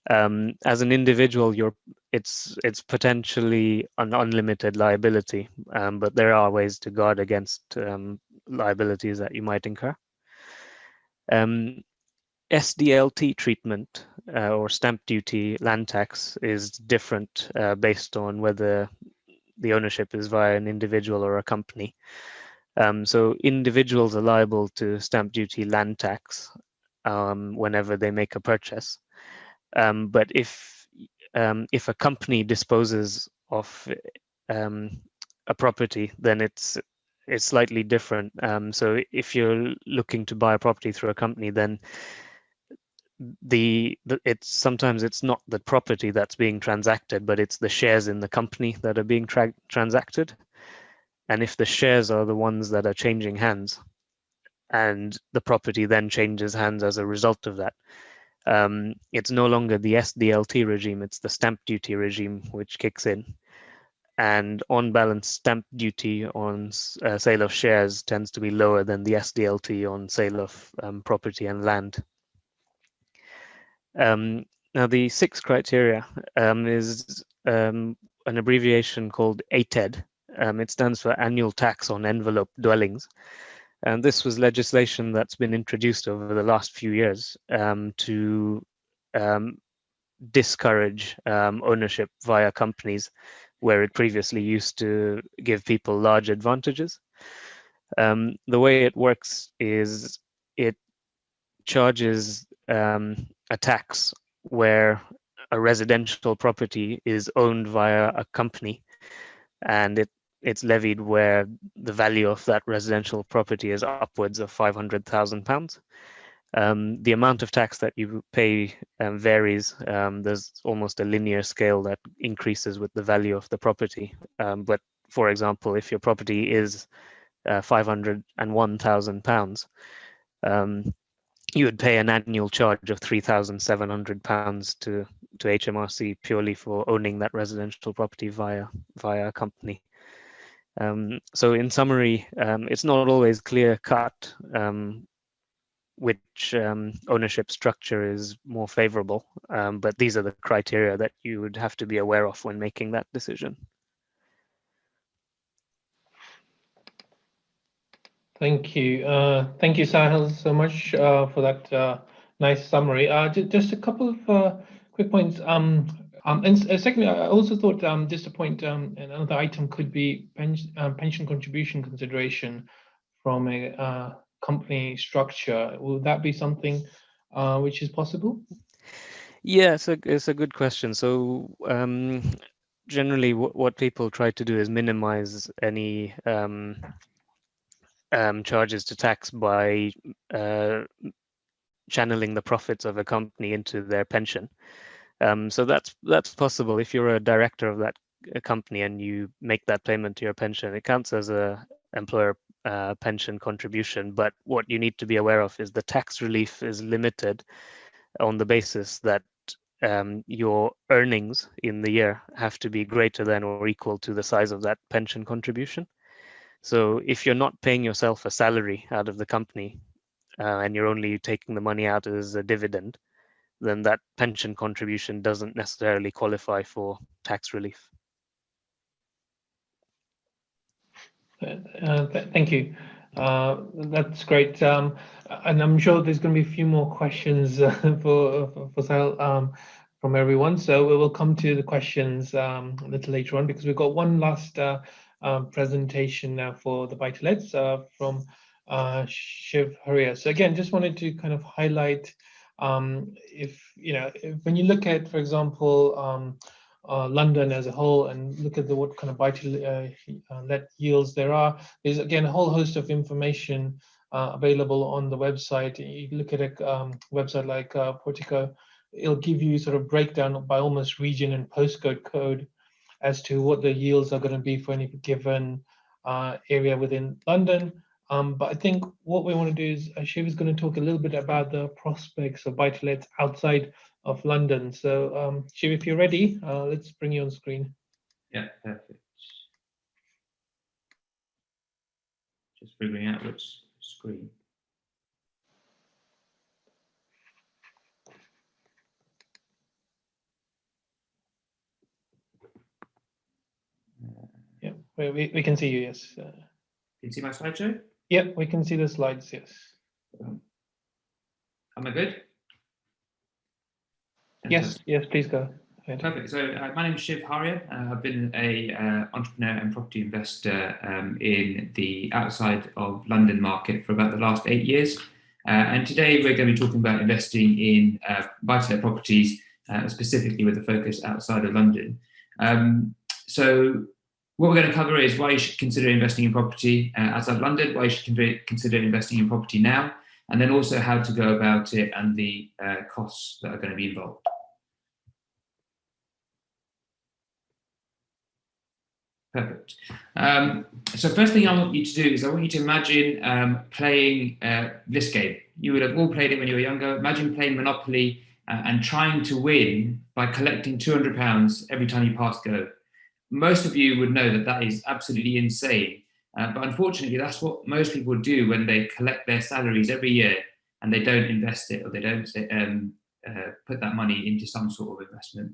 As an individual, it's potentially an unlimited liability, but there are ways to guard against liabilities that you might incur. SDLT treatment or stamp duty land tax is different based on whether the ownership is via an individual or a company. So individuals are liable to stamp duty land tax whenever they make a purchase. But if a company disposes of a property, then it's slightly different. So if you're looking to buy a property through a company, then sometimes it's not the property that's being transacted, but it's the shares in the company that are being transacted. And if the shares are the ones that are changing hands, and the property then changes hands as a result of that, it's no longer the SDLT regime, it's the stamp duty regime which kicks in. And on balance, stamp duty on sale of shares tends to be lower than the SDLT on sale of property and land. Now, the sixth criteria is an abbreviation called ATED. It stands for Annual Tax on Envelope Dwellings. And this was legislation that's been introduced over the last few years to discourage ownership via companies where it previously used to give people large advantages. The way it works is it charges a tax where a residential property is owned via a company, and it's levied where the value of that residential property is upwards of £500,000. The amount of tax that you pay varies. There's almost a linear scale that increases with the value of the property. But for example, if your property is £501,000, you would pay an annual charge of £3,700 to HMRC purely for owning that residential property via a company. So in summary, it's not always clear cut which ownership structure is more favorable, but these are the criteria that you would have to be aware of when making that decision. Thank you. Thank you, Sahil, so much for that nice summary. Just a couple of quick points. And secondly, I also thought just a point, another item could be pension contribution consideration from a company structure. Will that be something which is possible? Yeah, it's a good question. So generally, what people try to do is minimize any charges to tax by channeling the profits of a company into their pension. So that's possible. If you're a director of that company and you make that payment to your pension, it counts as a employer pension contribution. But what you need to be aware of is the tax relief is limited on the basis that your earnings in the year have to be greater than or equal to the size of that pension contribution. So if you're not paying yourself a salary out of the company and you're only taking the money out as a dividend, then that pension contribution doesn't necessarily qualify for tax relief. Thank you. That's great. And I'm sure there's going to be a few more questions for Sahil from everyone. So we will come to the questions a little later on, because we've got one last presentation now for the buy-to-lets from Shiv, Haria. So again, just wanted to kind of highlight when you look at, for example, London as a whole and look at what kind of buy-to-let yields there are, there's again a whole host of information available on the website. You look at a website like Portico, it'll give you sort of breakdown by almost region and postcode code as to what the yields are going to be for any given area within London. But I think what we want to do is Shiv is going to talk a little bit about the prospects of buy-to-lets outside of London. So Shiv, if you're ready, let's bring you on screen. Yeah, perfect. Just figuring out which screen. Yeah, we can see you, yes. Can you see my slideshow? Yeah, we can see the slides, yes. Am I good? Yes, yes, please go ahead. Perfect. So my name is Shiv Haria. I've been a entrepreneur and property investor in the outside of London market for about the last 8 years. And today we're going to be talking about investing in buy-to-let properties, specifically with a focus outside of London. So what we're going to cover is why you should consider investing in property outside London, why you should consider investing in property now, and then also how to go about it and the costs that are going to be involved. Perfect. So first thing I want you to do is I want you to imagine playing this game. You would have all played it when you were younger. Imagine playing Monopoly and trying to win by collecting £200 every time you pass go. Most of you would know that that is absolutely insane. But unfortunately, that's what most people do when they collect their salaries every year and they don't invest it, or they don't put that money into some sort of investment.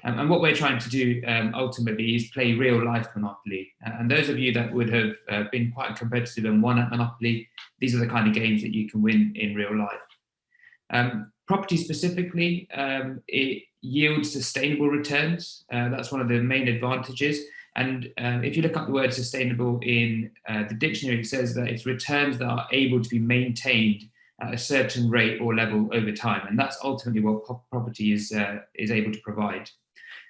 And what we're trying to do ultimately is play real life Monopoly. And those of you that would have been quite competitive and won at Monopoly, these are the kind of games that you can win in real life. Property specifically, it yields sustainable returns. That's one of the main advantages. And if you look up the word sustainable in the dictionary, it says that it's returns that are able to be maintained at a certain rate or level over time. And that's ultimately what property is able to provide.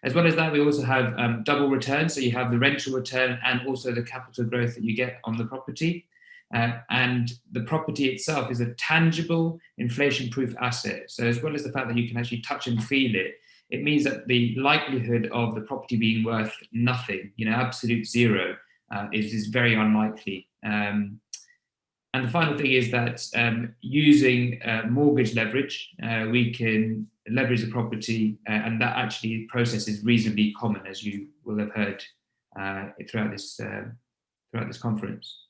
As well as that, we also have double returns. So you have the rental return and also the capital growth that you get on the property. And the property itself is a tangible inflation-proof asset. So as well as the fact that you can actually touch and feel it, it means that the likelihood of the property being worth nothing, absolute zero, is very unlikely. And the final thing is that using mortgage leverage, we can leverage the property, and that actually process is reasonably common, as you will have heard throughout this conference.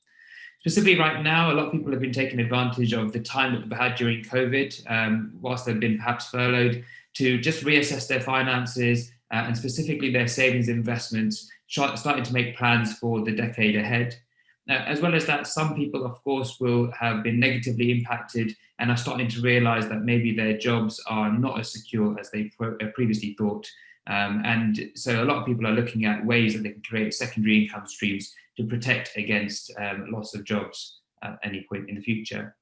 Specifically right now, a lot of people have been taking advantage of the time that they've had during COVID, whilst they've been perhaps furloughed, to just reassess their finances and specifically their savings investments, starting to make plans for the decade ahead. As well as that, some people, of course, will have been negatively impacted and are starting to realize that maybe their jobs are not as secure as they previously thought. And so a lot of people are looking at ways that they can create secondary income streams to protect against loss of jobs at any point in the future.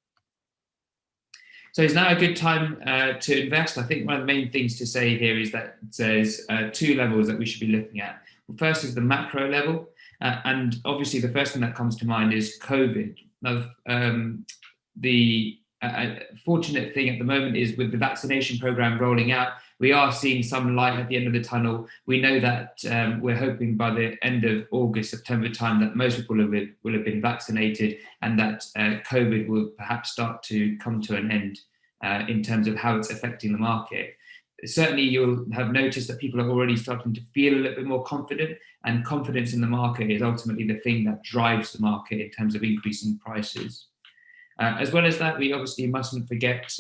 So it's now a good time to invest. I think one of the main things to say here is that there's two levels that we should be looking at. First is the macro level. And obviously the first thing that comes to mind is COVID. Now, the fortunate thing at the moment is with the vaccination program rolling out, we are seeing some light at the end of the tunnel. We know that we're hoping by the end of August, September time that most people will have been vaccinated, and that COVID will perhaps start to come to an end in terms of how it's affecting the market. Certainly you'll have noticed that people are already starting to feel a little bit more confident, and confidence in the market is ultimately the thing that drives the market in terms of increasing prices. As well as that, we obviously mustn't forget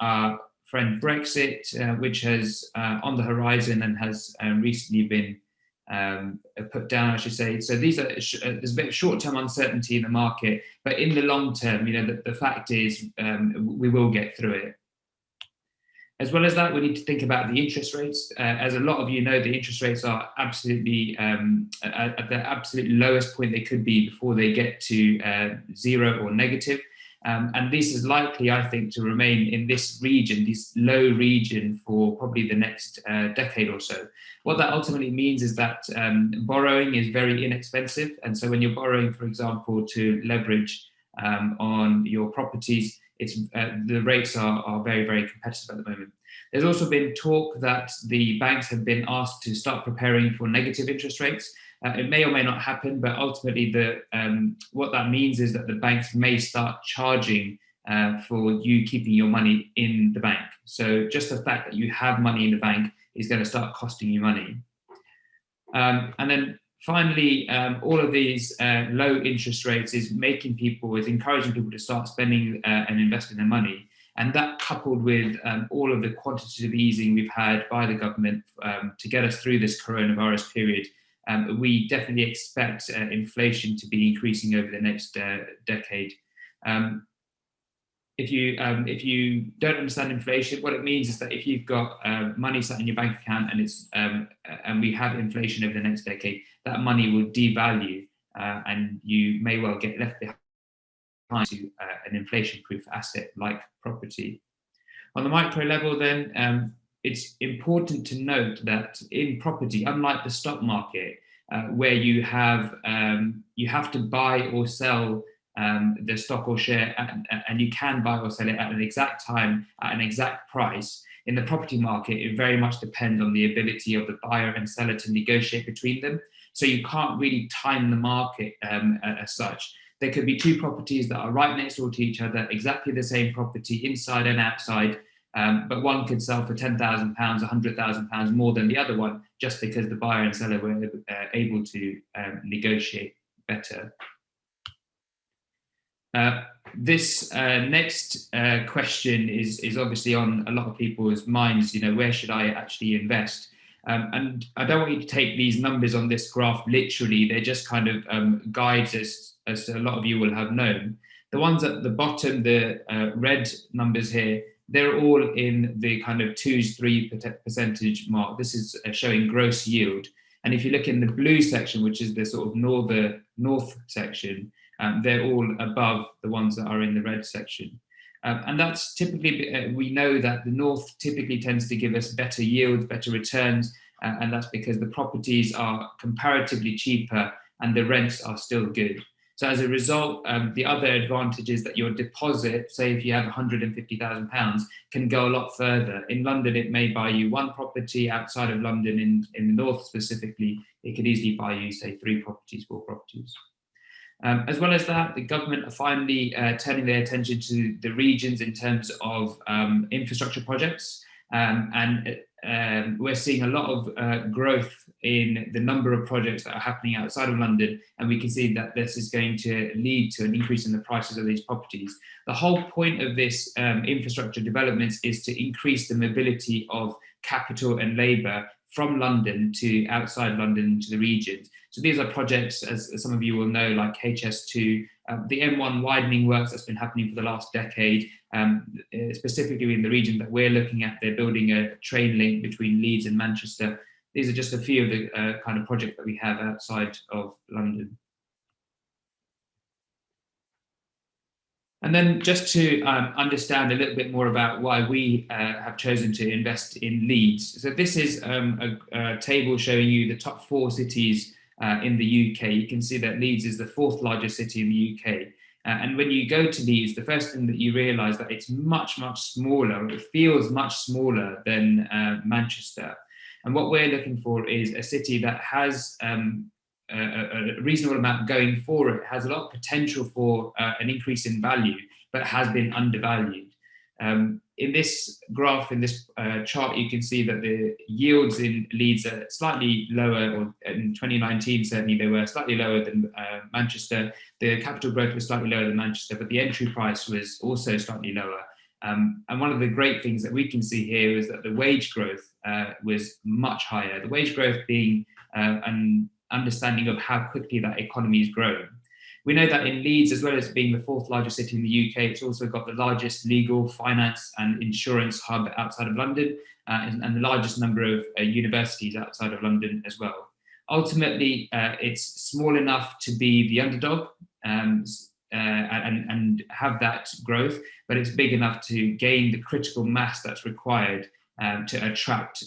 our friend Brexit, which is on the horizon and has recently been put down, I should say. So these are there's a bit of short-term uncertainty in the market, but in the long term, the fact is we will get through it. As well as that, we need to think about the interest rates. As a lot of you know, the interest rates are absolutely at the absolute lowest point they could be before they get to 0 or negative. And this is likely, I think, to remain in this region, this low region, for probably the next decade or so. What that ultimately means is that borrowing is very inexpensive. And so when you're borrowing, for example, to leverage on your properties, the rates are very, very competitive at the moment. There's also been talk that the banks have been asked to start preparing for negative interest rates. It may or may not happen, but ultimately what that means is that the banks may start charging for you keeping your money in the bank. So just the fact that you have money in the bank is going to start costing you money. And then finally, all of these low interest rates is encouraging people to start spending and investing their money. And that, coupled with all of the quantitative easing we've had by the government to get us through this coronavirus period, we definitely expect inflation to be increasing over the next decade. If you don't understand inflation, what it means is that if you've got money sat in your bank account and we have inflation over the next decade, that money will devalue and you may well get left behind to an inflation-proof asset like property. On the micro level, then, it's important to note that in property, unlike the stock market, where you have to buy or sell the stock or share, and you can buy or sell it at an exact time, at an exact price. In the property market, it very much depends on the ability of the buyer and seller to negotiate between them. So you can't really time the market as such. There could be two properties that are right next door to each other, exactly the same property inside and outside, but one could sell for £10,000, £100,000 more than the other one, just because the buyer and seller were able to negotiate better. This next question is obviously on a lot of people's minds. Where should I actually invest? And I don't want you to take these numbers on this graph literally. They're just kind of guides, as a lot of you will have known. The ones at the bottom, the red numbers here, they're all in the kind of 2-3% mark. This is showing gross yield. And if you look in the blue section, which is the sort of north section, they're all above the ones that are in the red section. And that's typically, we know that the north typically tends to give us better yields, better returns, and that's because the properties are comparatively cheaper and the rents are still good. So as a result, the other advantage is that your deposit, say if you have £150,000, can go a lot further. In London, it may buy you one property. Outside of London, in the north specifically, it could easily buy you, say, 3 properties, 4 properties. As well as that, the government are finally turning their attention to the regions in terms of infrastructure projects. And we're seeing a lot of growth in the number of projects that are happening outside of London. And we can see that this is going to lead to an increase in the prices of these properties. The whole point of this infrastructure developments is to increase the mobility of capital and labour from London to outside London to the regions. So these are projects, as some of you will know, like HS2, the M1 widening works that's been happening for the last decade, specifically in the region that we're looking at. They're building a train link between Leeds and Manchester. These are just a few of the kind of projects that we have outside of London. And then just to understand a little bit more about why we have chosen to invest in Leeds. So this is a table showing you the top 4 cities in the UK. You can see that Leeds is the 4th largest city in the UK. And when you go to Leeds, the first thing that you realise that it's much, much smaller. It feels much smaller than Manchester. And what we're looking for is a city that has a reasonable amount going for it, has a lot of potential for an increase in value, but has been undervalued. In this graph, in this chart, you can see that the yields in Leeds are slightly lower, or in 2019 certainly they were slightly lower than Manchester. The capital growth was slightly lower than Manchester, but the entry price was also slightly lower. And one of the great things that we can see here is that the wage growth was much higher. The wage growth being an understanding of how quickly that economy is growing. We know that in Leeds, as well as being the 4th largest city in the UK, it's also got the largest legal, finance and insurance hub outside of London, and the largest number of universities outside of London as well. Ultimately, it's small enough to be the underdog and have that growth, but it's big enough to gain the critical mass that's required to attract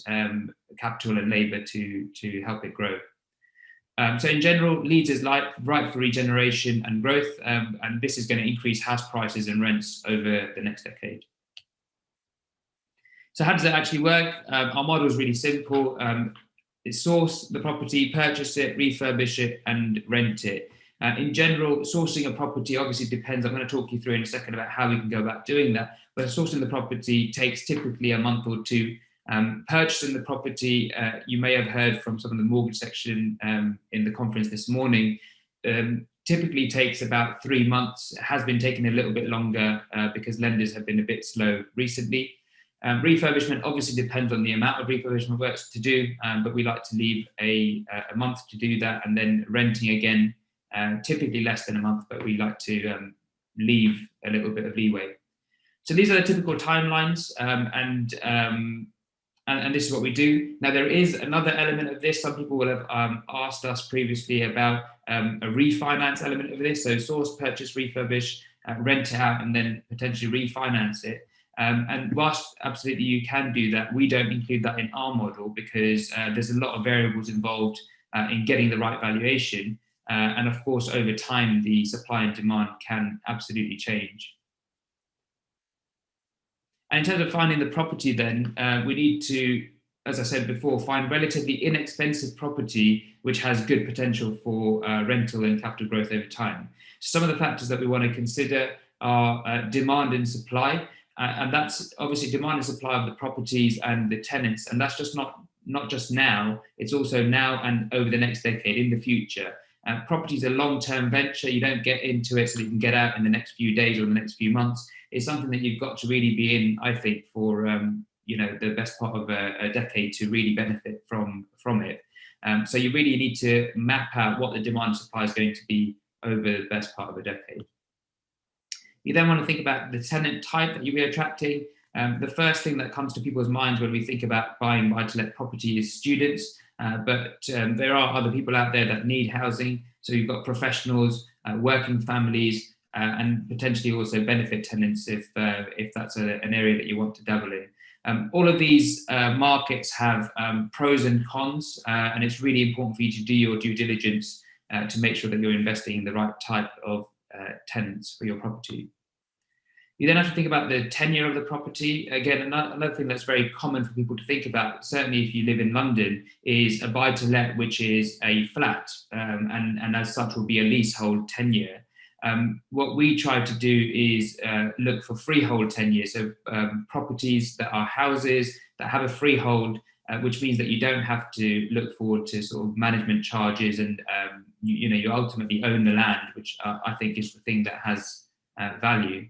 capital and labour to help it grow. So in general, Leeds is ripe for regeneration and growth, and this is going to increase house prices and rents over the next decade. So how does it actually work? Our model is really simple. It's source the property, purchase it, refurbish it, and rent it. In general, sourcing a property obviously depends. I'm going to talk you through in a second about how we can go about doing that. But sourcing the property takes typically a month or two. Purchasing the property, you may have heard from some of the mortgage section in the conference this morning, typically takes about 3 months. It has been taking a little bit longer because lenders have been a bit slow recently. Refurbishment obviously depends on the amount of refurbishment works to do, but we like to leave a month to do that, and then renting again, typically less than a month, but we like to leave a little bit of leeway. So these are the typical timelines, and this is what we do. Now, there is another element of this. Some people will have asked us previously about a refinance element of this. So source, purchase, refurbish, rent it out, and then potentially refinance it. And whilst absolutely you can do that, we don't include that in our model because there's a lot of variables involved in getting the right valuation. And of course, over time, the supply and demand can absolutely change. And in terms of finding the property then, we need to, as I said before, find relatively inexpensive property which has good potential for rental and capital growth over time. Some of the factors that we want to consider are demand and supply. And that's obviously demand and supply of the properties and the tenants. And that's just not just now, it's also now and over the next decade in the future. Property is a long-term venture. You don't get into it so that you can get out in the next few days or in the next few months. It's something that you've got to really be in, I think, for the best part of a decade to really benefit from it. So you really need to map out what the demand and supply is going to be over the best part of a decade. You then want to think about the tenant type that you'll be attracting. The first thing that comes to people's minds when we think about buying buy-to-let property is students, but there are other people out there that need housing. So you've got professionals, working families, and potentially also benefit tenants if that's an area that you want to dabble in. All of these markets have pros and cons, and it's really important for you to do your due diligence to make sure that you're investing in the right type of tenants for your property. You then have to think about the tenure of the property. Again, another thing that's very common for people to think about, certainly if you live in London, is a buy-to-let, which is a flat, and as such will be a leasehold tenure. What we try to do is look for freehold tenure, so properties that are houses that have a freehold, which means that you don't have to look forward to sort of management charges, and you ultimately own the land, which I think is the thing that has value.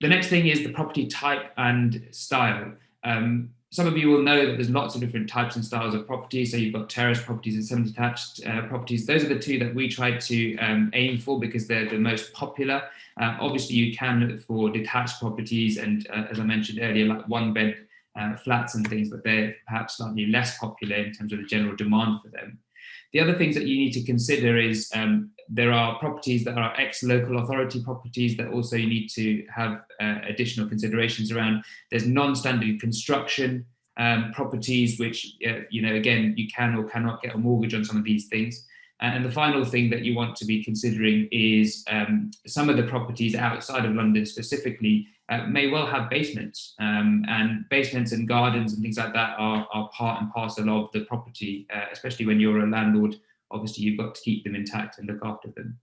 The next thing is the property type and style. Some of you will know that there's lots of different types and styles of properties. So you've got terrace properties and semi-detached properties. Those are the two that we try to aim for because they're the most popular. Obviously, you can look for detached properties and, as I mentioned earlier, like one-bed flats and things, but they're perhaps slightly less popular in terms of the general demand for them. The other things that you need to consider is there are properties that are ex-local authority properties that also you need to have additional considerations around. There's non-standard construction properties, which, again, you can or cannot get a mortgage on some of these things. And the final thing that you want to be considering is some of the properties outside of London specifically may well have basements, and basements and gardens and things like that are part and parcel of the property, especially when you're a landlord. Obviously, you've got to keep them intact and look after them.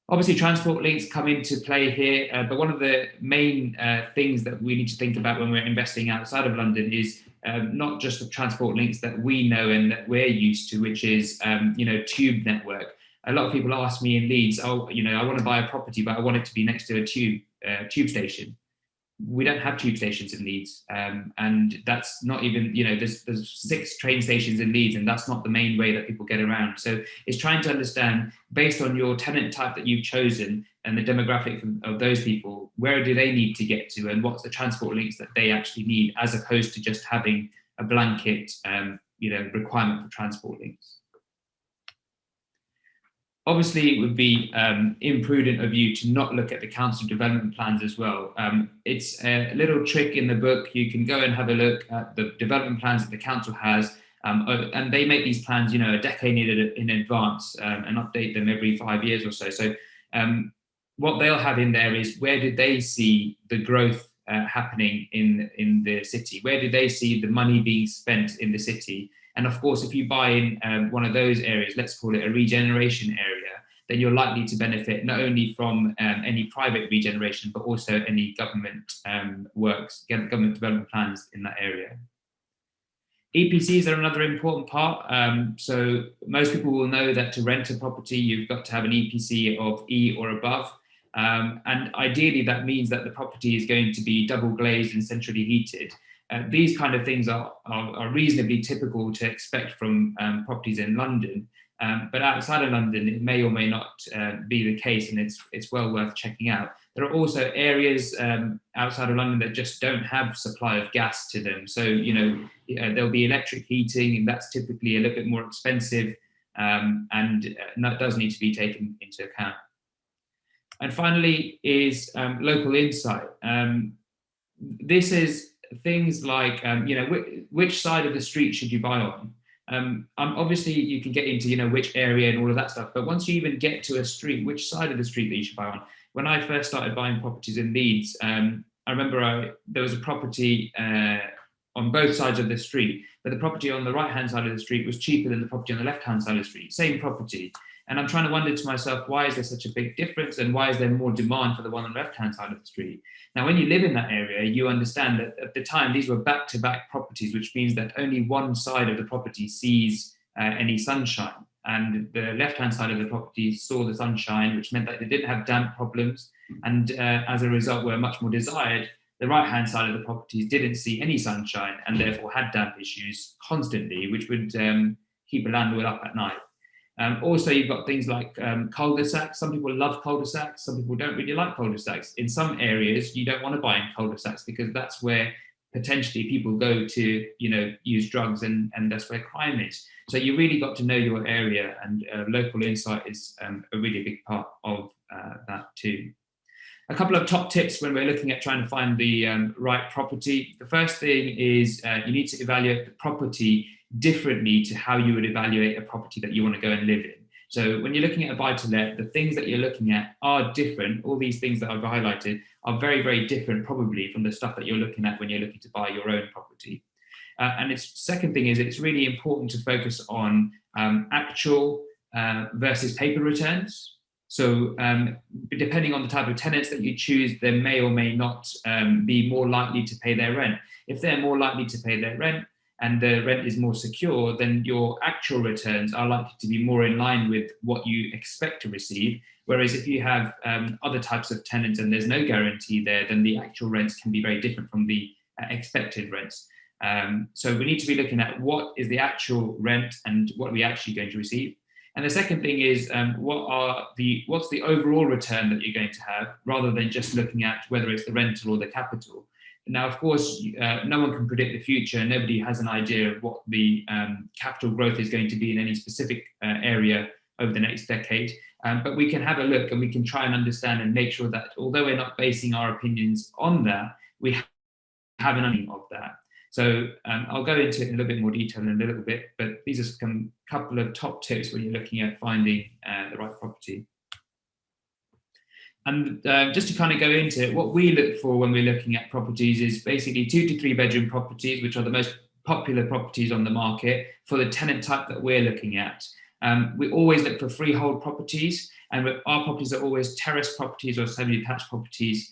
Obviously, transport links come into play here, but one of the main things that we need to think about when we're investing outside of London is not just the transport links that we know and that we're used to, which is, tube network. A lot of people ask me in Leeds, I want to buy a property, but I want it to be next to a tube station. we don't have tube stations in Leeds, and that's not even, you know, there's 6 train stations in Leeds, and that's not the main way that people get around. So it's trying to understand, based on your tenant type that you've chosen and the demographic of those people, where do they need to get to, and what's the transport links that they actually need, as opposed to just having a blanket, you know, requirement for transport links. Obviously, it would be imprudent of you to not look at the council development plans as well. It's a little trick in the book. You can go and have a look at the development plans that the council has, and they make these plans, you know, a decade in advance, and update them every 5 years or so. So what they'll have in there is, where did they see the growth happening in the city? Where do they see the money being spent in the city? And of course, if you buy in one of those areas, let's call it a regeneration area, then you're likely to benefit not only from any private regeneration, but also any government works, government development plans in that area. EPCs are another important part. So most people will know that to rent a property, you've got to have an EPC of E or above. And ideally, that means that the property is going to be double glazed and centrally heated. These kind of things are reasonably typical to expect from properties in London, but outside of London, it may or may not be the case, and it's well worth checking out. There are also areas outside of London that just don't have supply of gas to them. So, you know, there'll be electric heating, and that's typically a little bit more expensive, and that does need to be taken into account. And finally is local insight. This is things like, you know, which side of the street should you buy on? Obviously, you can get into, you know, which area and all of that stuff. But once you even get to a street, which side of the street that you should buy on? When I first started buying properties in Leeds, I remember there was a property on both sides of the street, but the property on the right-hand side of the street was cheaper than the property on the left-hand side of the street, same property. And I'm trying to wonder to myself, why is there such a big difference, and why is there more demand for the one on the left-hand side of the street? Now, when you live in that area, you understand that at the time, these were back-to-back properties, which means that only one side of the property sees any sunshine. And the left-hand side of the property saw the sunshine, which meant that they didn't have damp problems, and as a result were much more desired. The right-hand side of the properties didn't see any sunshine and therefore had damp issues constantly, which would keep a landlord up at night. Also, you've got things like cul-de-sacs. Some people love cul-de-sacs, some people don't really like cul-de-sacs. In some areas, you don't want to buy in cul-de-sacs because that's where potentially people go to, you know, use drugs, and that's where crime is. So you really got to know your area, and local insight is a really big part of that too. A couple of top tips when we're looking at trying to find the right property. The first thing is you need to evaluate the property differently to how you would evaluate a property that you want to go and live in. So when you're looking at a buy-to-let, the things that you're looking at are different. All these things that I've highlighted are very, very different probably from the stuff that you're looking at when you're looking to buy your own property. And its second thing is it's really important to focus on actual versus paper returns. So depending on the type of tenants that you choose, they may or may not be more likely to pay their rent. If they're more likely to pay their rent and the rent is more secure, then your actual returns are likely to be more in line with what you expect to receive. Whereas if you have other types of tenants and there's no guarantee there, then the actual rents can be very different from the expected rents. So we need to be looking at what is the actual rent and what are we actually going to receive. And the second thing is what's the overall return that you're going to have, rather than just looking at whether it's the rental or the capital. Now, of course, no one can predict the future. Nobody has an idea of what the capital growth is going to be in any specific area over the next decade. But we can have a look and we can try and understand and make sure that although we're not basing our opinions on that, we have an understanding of that. So I'll go into it in a little bit more detail in a little bit, but these are some couple of top tips when you're looking at finding the right property. And just to kind of go into it, what we look for when we're looking at properties is basically 2 to 3 bedroom properties, which are the most popular properties on the market for the tenant type that we're looking at. We always look for freehold properties, and our properties are always terrace properties or semi-detached properties,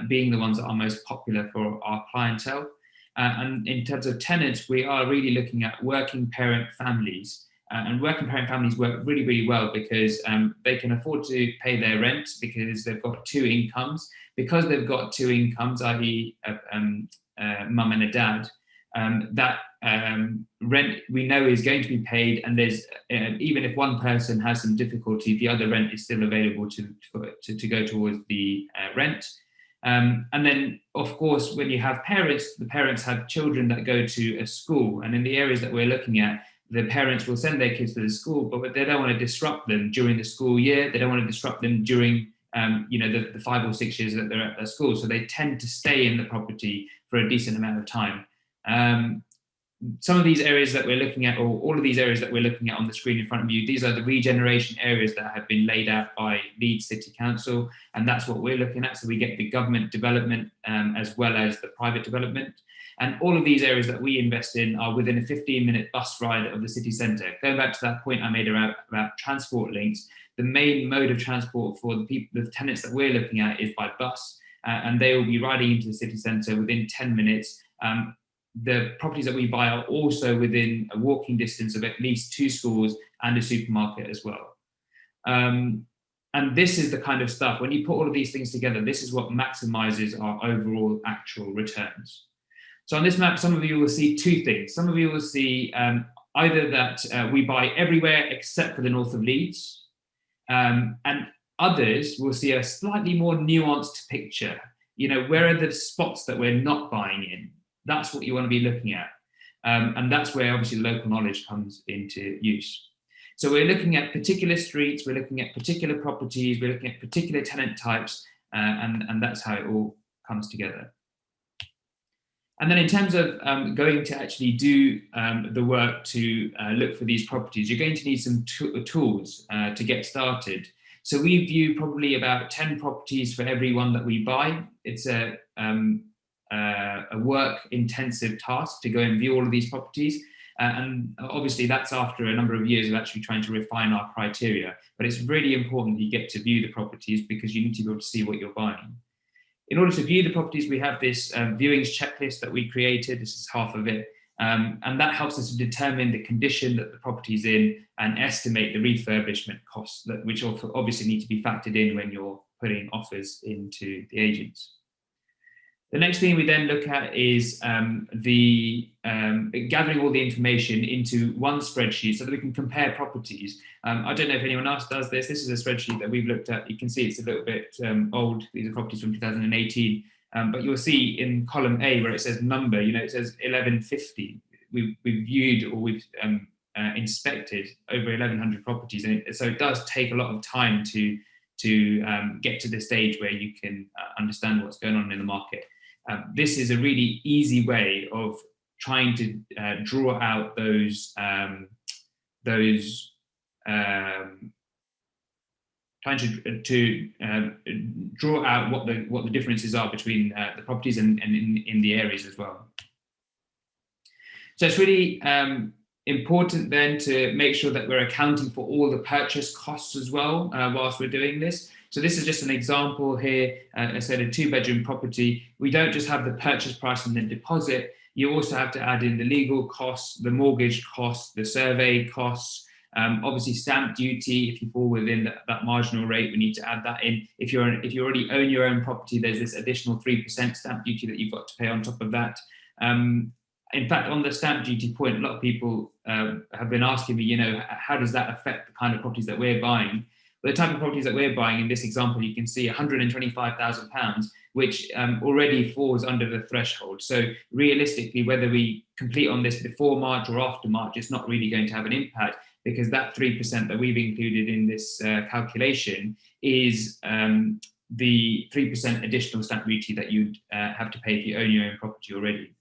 being the ones that are most popular for our clientele. And in terms of tenants, we are really looking at working parent families. And working parent families work really, really well because they can afford to pay their rent because they've got two incomes. Because they've got two incomes, i.e. mum and a dad, that rent we know is going to be paid, and there's even if one person has some difficulty, the other rent is still available to go towards the rent. And then, of course, when you have parents, the parents have children that go to a school, and in the areas that we're looking at, the parents will send their kids to the school, but they don't want to disrupt them during the school year. They don't want to disrupt them during the 5 or 6 years that they're at their school. So they tend to stay in the property for a decent amount of time. Some of these areas that we're looking at, or all of these areas that we're looking at on the screen in front of you, these are the regeneration areas that have been laid out by Leeds City Council, and that's what we're looking at. So we get the government development as well as the private development. And all of these areas that we invest in are within a 15-minute bus ride of the city centre. Going back to that point I made about transport links, the main mode of transport for the tenants that we're looking at is by bus, and they will be riding into the city centre within 10 minutes. The properties that we buy are also within a walking distance of at least 2 schools and a supermarket as well. And this is the kind of stuff, when you put all of these things together, this is what maximizes our overall actual returns. So on this map, some of you will see 2 things. Some of you will see either that we buy everywhere except for the north of Leeds, and others will see a slightly more nuanced picture. Where are the spots that we're not buying in? That's what you want to be looking at. And that's where obviously local knowledge comes into use. So we're looking at particular streets, we're looking at particular properties, we're looking at particular tenant types, and that's how it all comes together. And then in terms of going to actually do the work to look for these properties, you're going to need some tools to get started. So we view probably about 10 properties for every one that we buy. It's a work-intensive task to go and view all of these properties. And obviously that's after a number of years of actually trying to refine our criteria. But it's really important that you get to view the properties because you need to be able to see what you're buying. In order to view the properties, we have this viewings checklist that we created. This is half of it. And that helps us to determine the condition that the property is in and estimate the refurbishment costs, which obviously need to be factored in when you're putting offers into the agents. The next thing we then look at is gathering all the information into one spreadsheet so that we can compare properties. I don't know if anyone else does this. This is a spreadsheet that we've looked at. You can see it's a little bit old. These are properties from 2018. But you'll see in column A where it says number, it says 1150. We've viewed or we've inspected over 1,100 properties. And so it does take a lot of time to get to the stage where you can understand what's going on in the market. This is a really easy way of trying to draw out trying to draw out what the differences are between the properties and in the areas as well. So it's really important then to make sure that we're accounting for all the purchase costs as well whilst we're doing this. So this is just an example here. I said a 2-bedroom property. We don't just have the purchase price and the deposit. You also have to add in the legal costs, the mortgage costs, the survey costs, obviously stamp duty. If you fall within that marginal rate, we need to add that in. If you already own your own property, there's this additional 3% stamp duty that you've got to pay on top of that. In fact, on the stamp duty point, a lot of people have been asking me, how does that affect the kind of properties that we're buying? Well, the type of properties that we're buying in this example, you can see £125,000, which already falls under the threshold. So realistically, whether we complete on this before March or after March, it's not really going to have an impact because that 3% that we've included in this calculation is the 3% additional stamp duty that you'd have to pay if you own your own property already.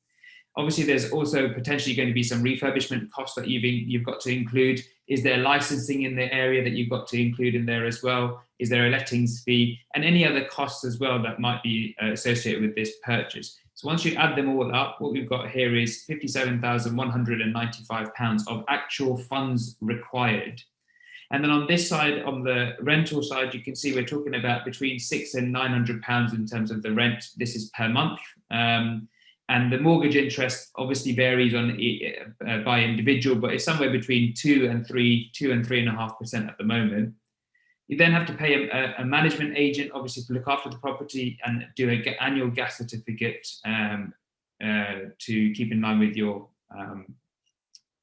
Obviously, there's also potentially going to be some refurbishment costs that you've got to include. Is there licensing in the area that you've got to include in there as well? Is there a lettings fee? And any other costs as well that might be associated with this purchase. So once you add them all up, what we've got here is £57,195 of actual funds required. And then on this side, on the rental side, you can see we're talking about between £600 and £900 in terms of the rent. This is per month. And the mortgage interest obviously varies on by individual, but it's somewhere between 2 and 3.5% at the moment. You then have to pay a management agent, obviously, to look after the property and do an annual gas certificate to keep in line with your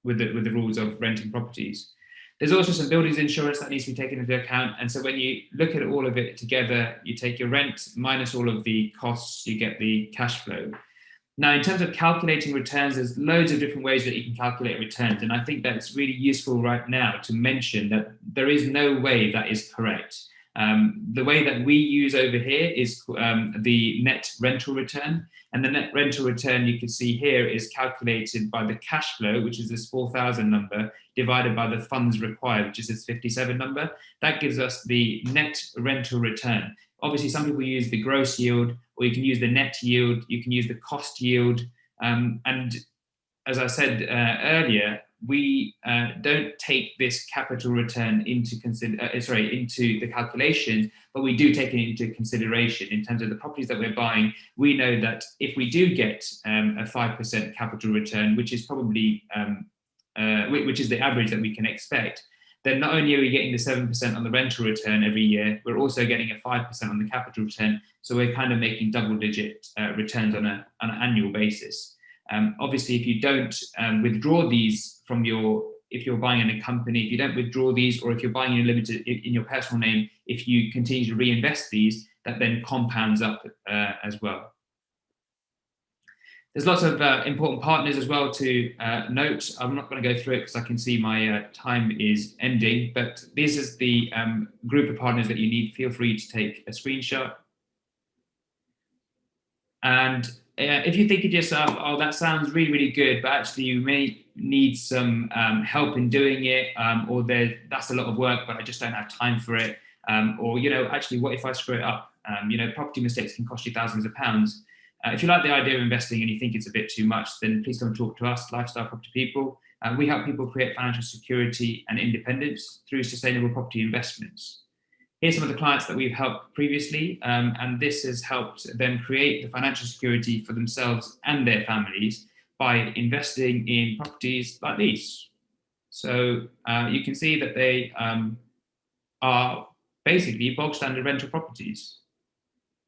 with the rules of renting properties. There's also some buildings insurance that needs to be taken into account. And so when you look at all of it together, you take your rent minus all of the costs, you get the cash flow. Now, in terms of calculating returns, there's loads of different ways that you can calculate returns. And I think that it's really useful right now to mention that there is no way that is correct. The way that we use over here is the net rental return. And the net rental return you can see here is calculated by the cash flow, which is this 4,000 number, divided by the funds required, which is this 57 number. That gives us the net rental return. Obviously, some people use the gross yield, or you can use the net yield, you can use the cost yield. And as I said earlier, we don't take this capital return into the calculations, but we do take it into consideration in terms of the properties that we're buying. We know that if we do get a 5% capital return, which is probably which is the average that we can expect, then not only are we getting the 7% on the rental return every year, we're also getting a 5% on the capital return. So we're kind of making double-digit returns on an annual basis. Obviously, if you don't withdraw these from if you're buying in a company, if you don't withdraw these, or if you're buying in your personal name, if you continue to reinvest these, that then compounds up as well. There's lots of important partners as well to note. I'm not going to go through it because I can see my time is ending, but this is the group of partners that you need. Feel free to take a screenshot. And if you think to yourself, oh, that sounds really, really good, but actually you may need some help in doing it, or that's a lot of work, but I just don't have time for it. Or, actually, what if I screw it up? Property mistakes can cost you thousands of pounds. If you like the idea of investing and you think it's a bit too much, then please come and talk to us, Lifestyle Property People. We help people create financial security and independence through sustainable property investments. Here's some of the clients that we've helped previously, and this has helped them create the financial security for themselves and their families by investing in properties like these. So you can see that they are basically bog standard rental properties,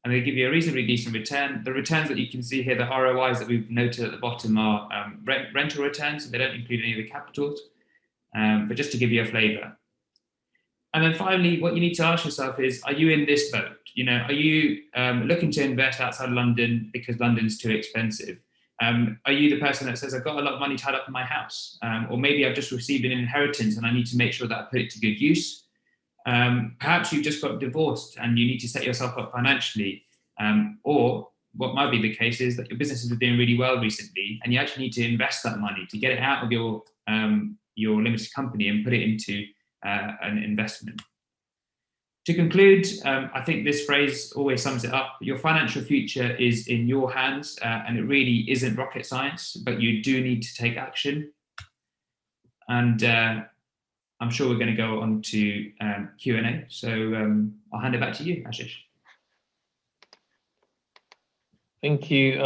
and they give you a reasonably decent return. The returns that you can see here, the ROIs that we've noted at the bottom, are rental returns, so they don't include any of the capitals, but just to give you a flavour. And then finally, what you need to ask yourself is, are you in this boat? Are you looking to invest outside London because London's too expensive? Are you the person that says, I've got a lot of money tied up in my house? Or maybe I've just received an inheritance and I need to make sure that I put it to good use. Perhaps you've just got divorced and you need to set yourself up financially. Or what might be the case is that your business is doing really well recently and you actually need to invest that money to get it out of your limited company and put it into an investment. To conclude, I think this phrase always sums it up. Your financial future is in your hands, and it really isn't rocket science, but you do need to take action. And I'm sure we're going to go on to Q&A. So I'll hand it back to you, Ajay. Thank you,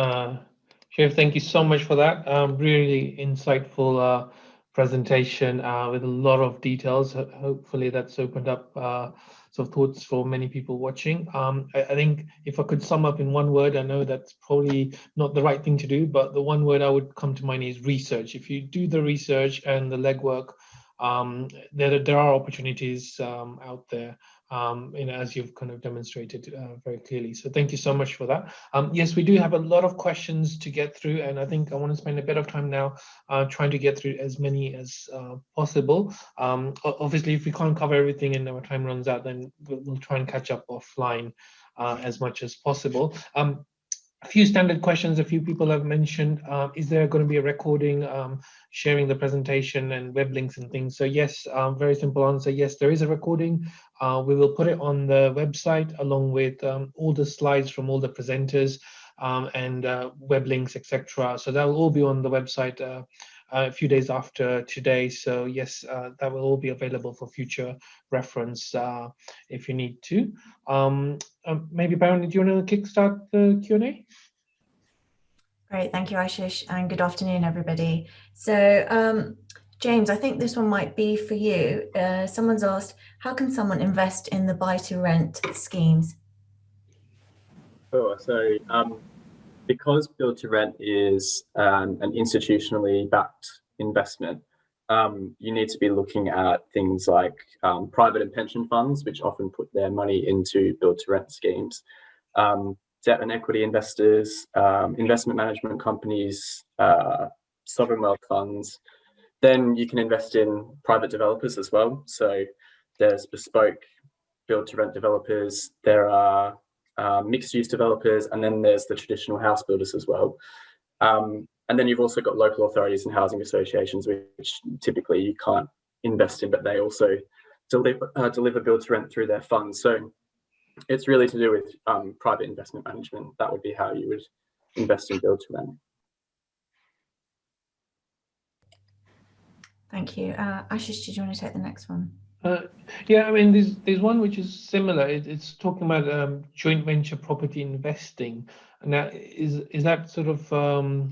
Shiv. Thank you so much for that. Really insightful presentation with a lot of details. Hopefully that's opened up some thoughts for many people watching. I think if I could sum up in one word, I know that's probably not the right thing to do, but the one word I would come to mind is research. If you do the research and the legwork, there are opportunities out there, as you've kind of demonstrated very clearly. So thank you so much for that. Yes, we do have a lot of questions to get through, and I think I want to spend a bit of time now trying to get through as many as possible. Obviously, if we can't cover everything and our time runs out, then we'll try and catch up offline as much as possible. A few standard questions a few people have mentioned. Is there going to be a recording sharing the presentation and web links and things? So yes, very simple answer. Yes, there is a recording. We will put it on the website along with all the slides from all the presenters and web links, etc. So that will all be on the website a few days after today. So yes, that will all be available for future reference if you need to. Maybe Baron, do you want to kickstart the Q&A? Great, thank you, Ashish, and good afternoon, everybody. So, James, I think this one might be for you. Someone's asked, how can someone invest in the buy-to-rent schemes? Sure. So because build to rent is an institutionally backed investment, you need to be looking at things like private and pension funds, which often put their money into build to rent schemes, debt and equity investors, investment management companies, sovereign wealth funds. Then you can invest in private developers as well. So there's bespoke build to rent developers, there are mixed use developers, and then there's the traditional house builders as well. And then you've also got local authorities and housing associations, which typically you can't invest in, but they also deliver build to rent through their funds. So it's really to do with private investment management. That would be how you would invest in build to rent. Thank you. Ashish, did you want to take the next one? Yeah, I mean, there's one which is similar. It's talking about joint venture property investing. Now, is that sort of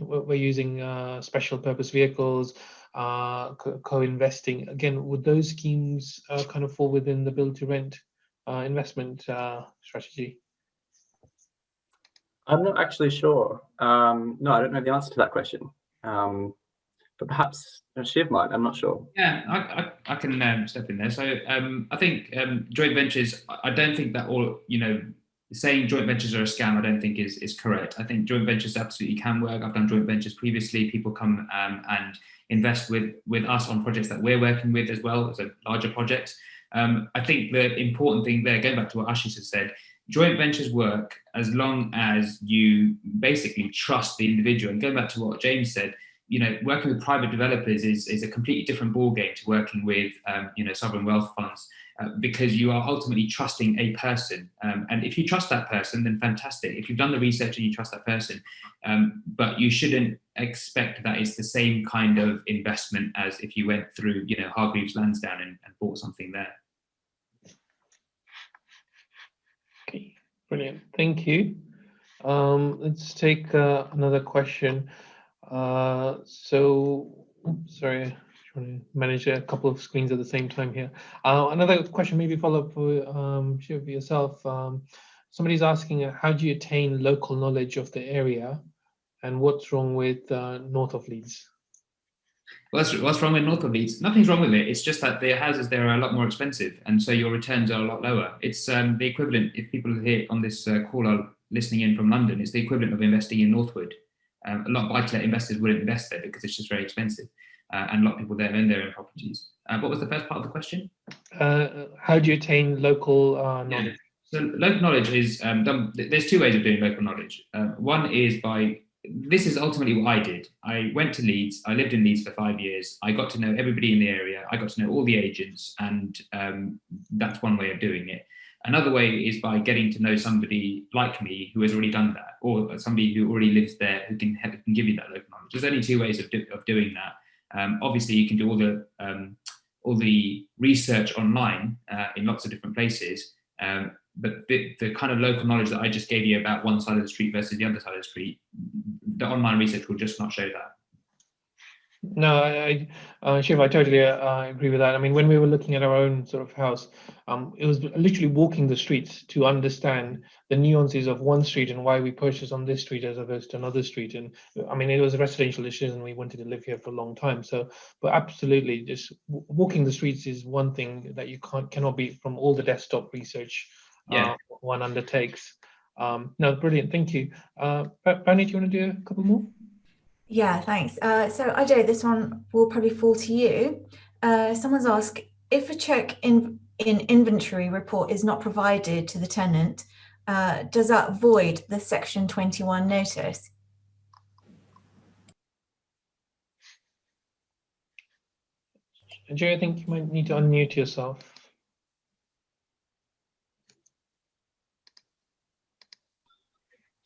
we're using special purpose vehicles, co-investing? Again, would those schemes kind of fall within the build to rent investment strategy? I'm not actually sure. No, I don't know the answer to that question. But perhaps Shiv might, I'm not sure. Yeah, I can step in there. So I think joint ventures, I don't think that all, saying joint ventures are a scam, I don't think is correct. I think joint ventures absolutely can work. I've done joint ventures previously. People come and invest with us on projects that we're working with as well, as a larger projects. I think the important thing there, going back to what Ashish has said, joint ventures work as long as you basically trust the individual. And going back to what James said, working with private developers is a completely different ballgame to working with, sovereign wealth funds, because you are ultimately trusting a person. And if you trust that person, then fantastic. If you've done the research and you trust that person, but you shouldn't expect that it's the same kind of investment as if you went through, Hargreaves Lansdown and bought something there. Okay, brilliant. Thank you. Let's take another question. Sorry, trying to manage a couple of screens at the same time here. Another question, maybe follow up for Shiv, yourself. Somebody's asking, how do you attain local knowledge of the area, and what's wrong with north of Leeds? What's wrong with north of Leeds? Nothing's wrong with it. It's just that the houses there are a lot more expensive, and so your returns are a lot lower. It's the equivalent, if people here on this call are listening in from London, it's the equivalent of investing in Northwood. A lot of buy-to-let investors wouldn't invest there because it's just very expensive, and a lot of people there own their own properties. What was the first part of the question? How do you attain local knowledge? So local knowledge is done. There's two ways of doing local knowledge. One is this is ultimately what I did. I went to Leeds. I lived in Leeds for 5 years. I got to know everybody in the area. I got to know all the agents, and that's one way of doing it. Another way is by getting to know somebody like me who has already done that, or somebody who already lives there who can give you that local knowledge. There's only two ways of doing that. Obviously, you can do all the research online in lots of different places, but the kind of local knowledge that I just gave you about one side of the street versus the other side of the street, the online research will just not show that. No, Shiv, I totally agree with that. I mean, when we were looking at our own sort of house, it was literally walking the streets to understand the nuances of one street and why we purchased on this street as opposed to another street. And I mean, it was a residential issue and we wanted to live here for a long time. So, but absolutely, just walking the streets is one thing that you cannot beat from all the desktop research one undertakes. No, brilliant. Thank you. Bani, do you want to do a couple more? Yeah, thanks. So Ajay, this one will probably fall to you. Someone's asked, if a check in inventory report is not provided to the tenant, does that void the Section 21 notice? Ajay, I think you might need to unmute yourself.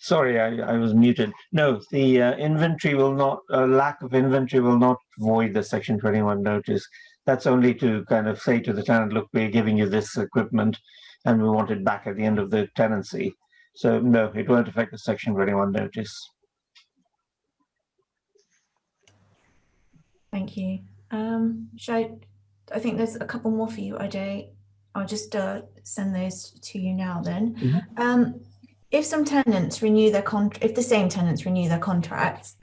Sorry, I was muted. No, the inventory will not, lack of inventory will not void the Section 21 notice. That's only to kind of say to the tenant, look, we're giving you this equipment and we want it back at the end of the tenancy. So no, it won't affect the Section 21 notice. Thank you. I think there's a couple more for you, Ajay. I'll just send those to you now then. If some tenants renew their if the same tenants renew their contracts,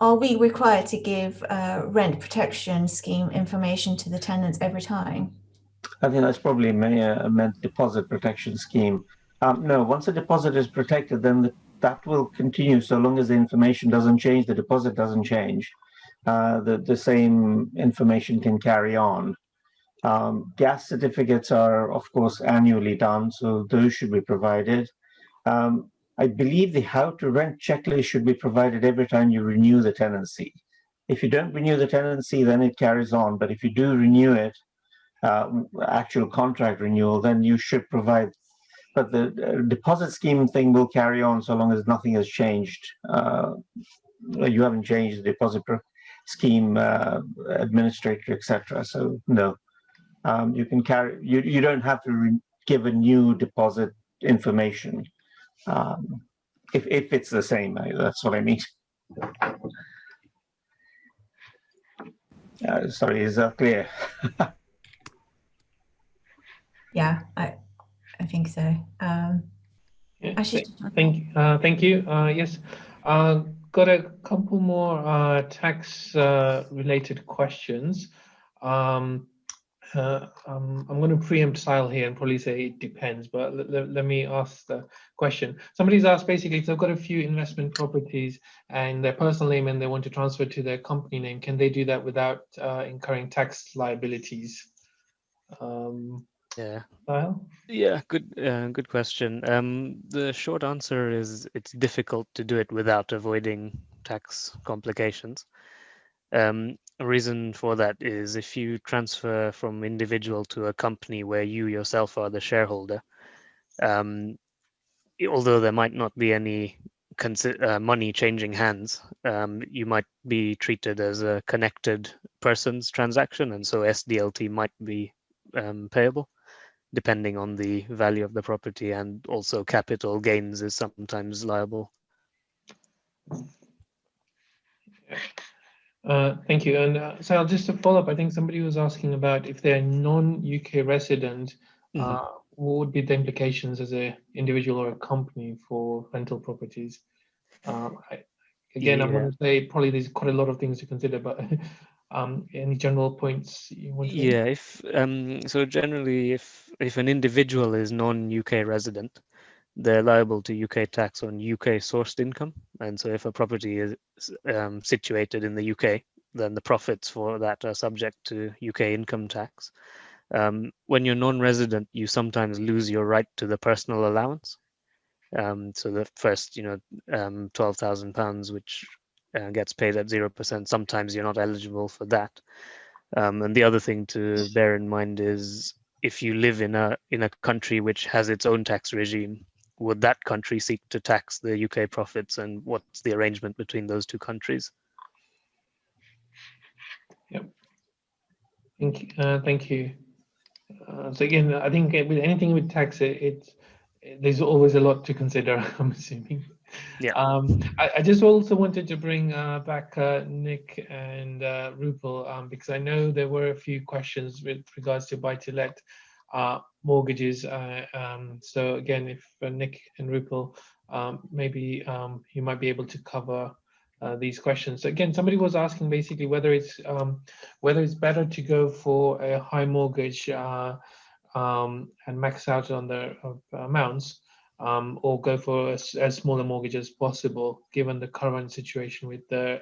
are we required to give rent protection scheme information to the tenants every time? I think that's probably meant deposit protection scheme. No, once a deposit is protected, then that will continue so long as the information doesn't change, the deposit doesn't change. The same information can carry on. Gas certificates are, of course, annually done, so those should be provided. I believe the how to rent checklist should be provided every time you renew the tenancy. If you don't renew the tenancy, then it carries on. But if you do renew it, actual contract renewal, then you should provide. But the deposit scheme thing will carry on so long as nothing has changed. You haven't changed the deposit scheme administrator, etc. So no, you can carry. You don't have to give a new deposit information if it's the same. That's what I mean. Sorry, is that clear? Yeah, I think so. Yeah, thank you. Yes, got a couple more tax related questions. I'm going to preempt Sahil here and probably say it depends, but let me ask the question. Somebody's asked basically, if they've got a few investment properties and their personal name and they want to transfer to their company name, can they do that without incurring tax liabilities? Yeah. Sahil? Yeah, good question. The short answer is it's difficult to do it without avoiding tax complications. A reason for that is if you transfer from individual to a company where you yourself are the shareholder, although there might not be any money changing hands, you might be treated as a connected persons transaction, and so SDLT might be payable, depending on the value of the property, and also capital gains is sometimes liable. Thank you. And Sahil, just to follow up, I think somebody was asking about if they're non-UK resident, what would be the implications as an individual or a company for rental properties? I'm going to say probably there's quite a lot of things to consider, but any general points you want to make? Yeah, so generally, if an individual is non-UK resident, they're liable to UK tax on UK sourced income. And so if a property is situated in the UK, then the profits for that are subject to UK income tax. When you're non-resident, you sometimes lose your right to the personal allowance. So the first, £12,000, which gets paid at 0%, sometimes you're not eligible for that. And the other thing to bear in mind is if you live in a country which has its own tax regime, would that country seek to tax the UK profits, and what's the arrangement between those two countries? Yep. Thank you. So again, I think with anything with tax, there's always a lot to consider, I'm assuming. Yeah. I just also wanted to bring back Nick and Rupal, because I know there were a few questions with regards to buy-to-let mortgages. So again, if Nick and Rupal, maybe you might be able to cover these questions. So again, somebody was asking basically whether it's better to go for a high mortgage and max out on the amounts, or go for as small a mortgage as possible, given the current situation with the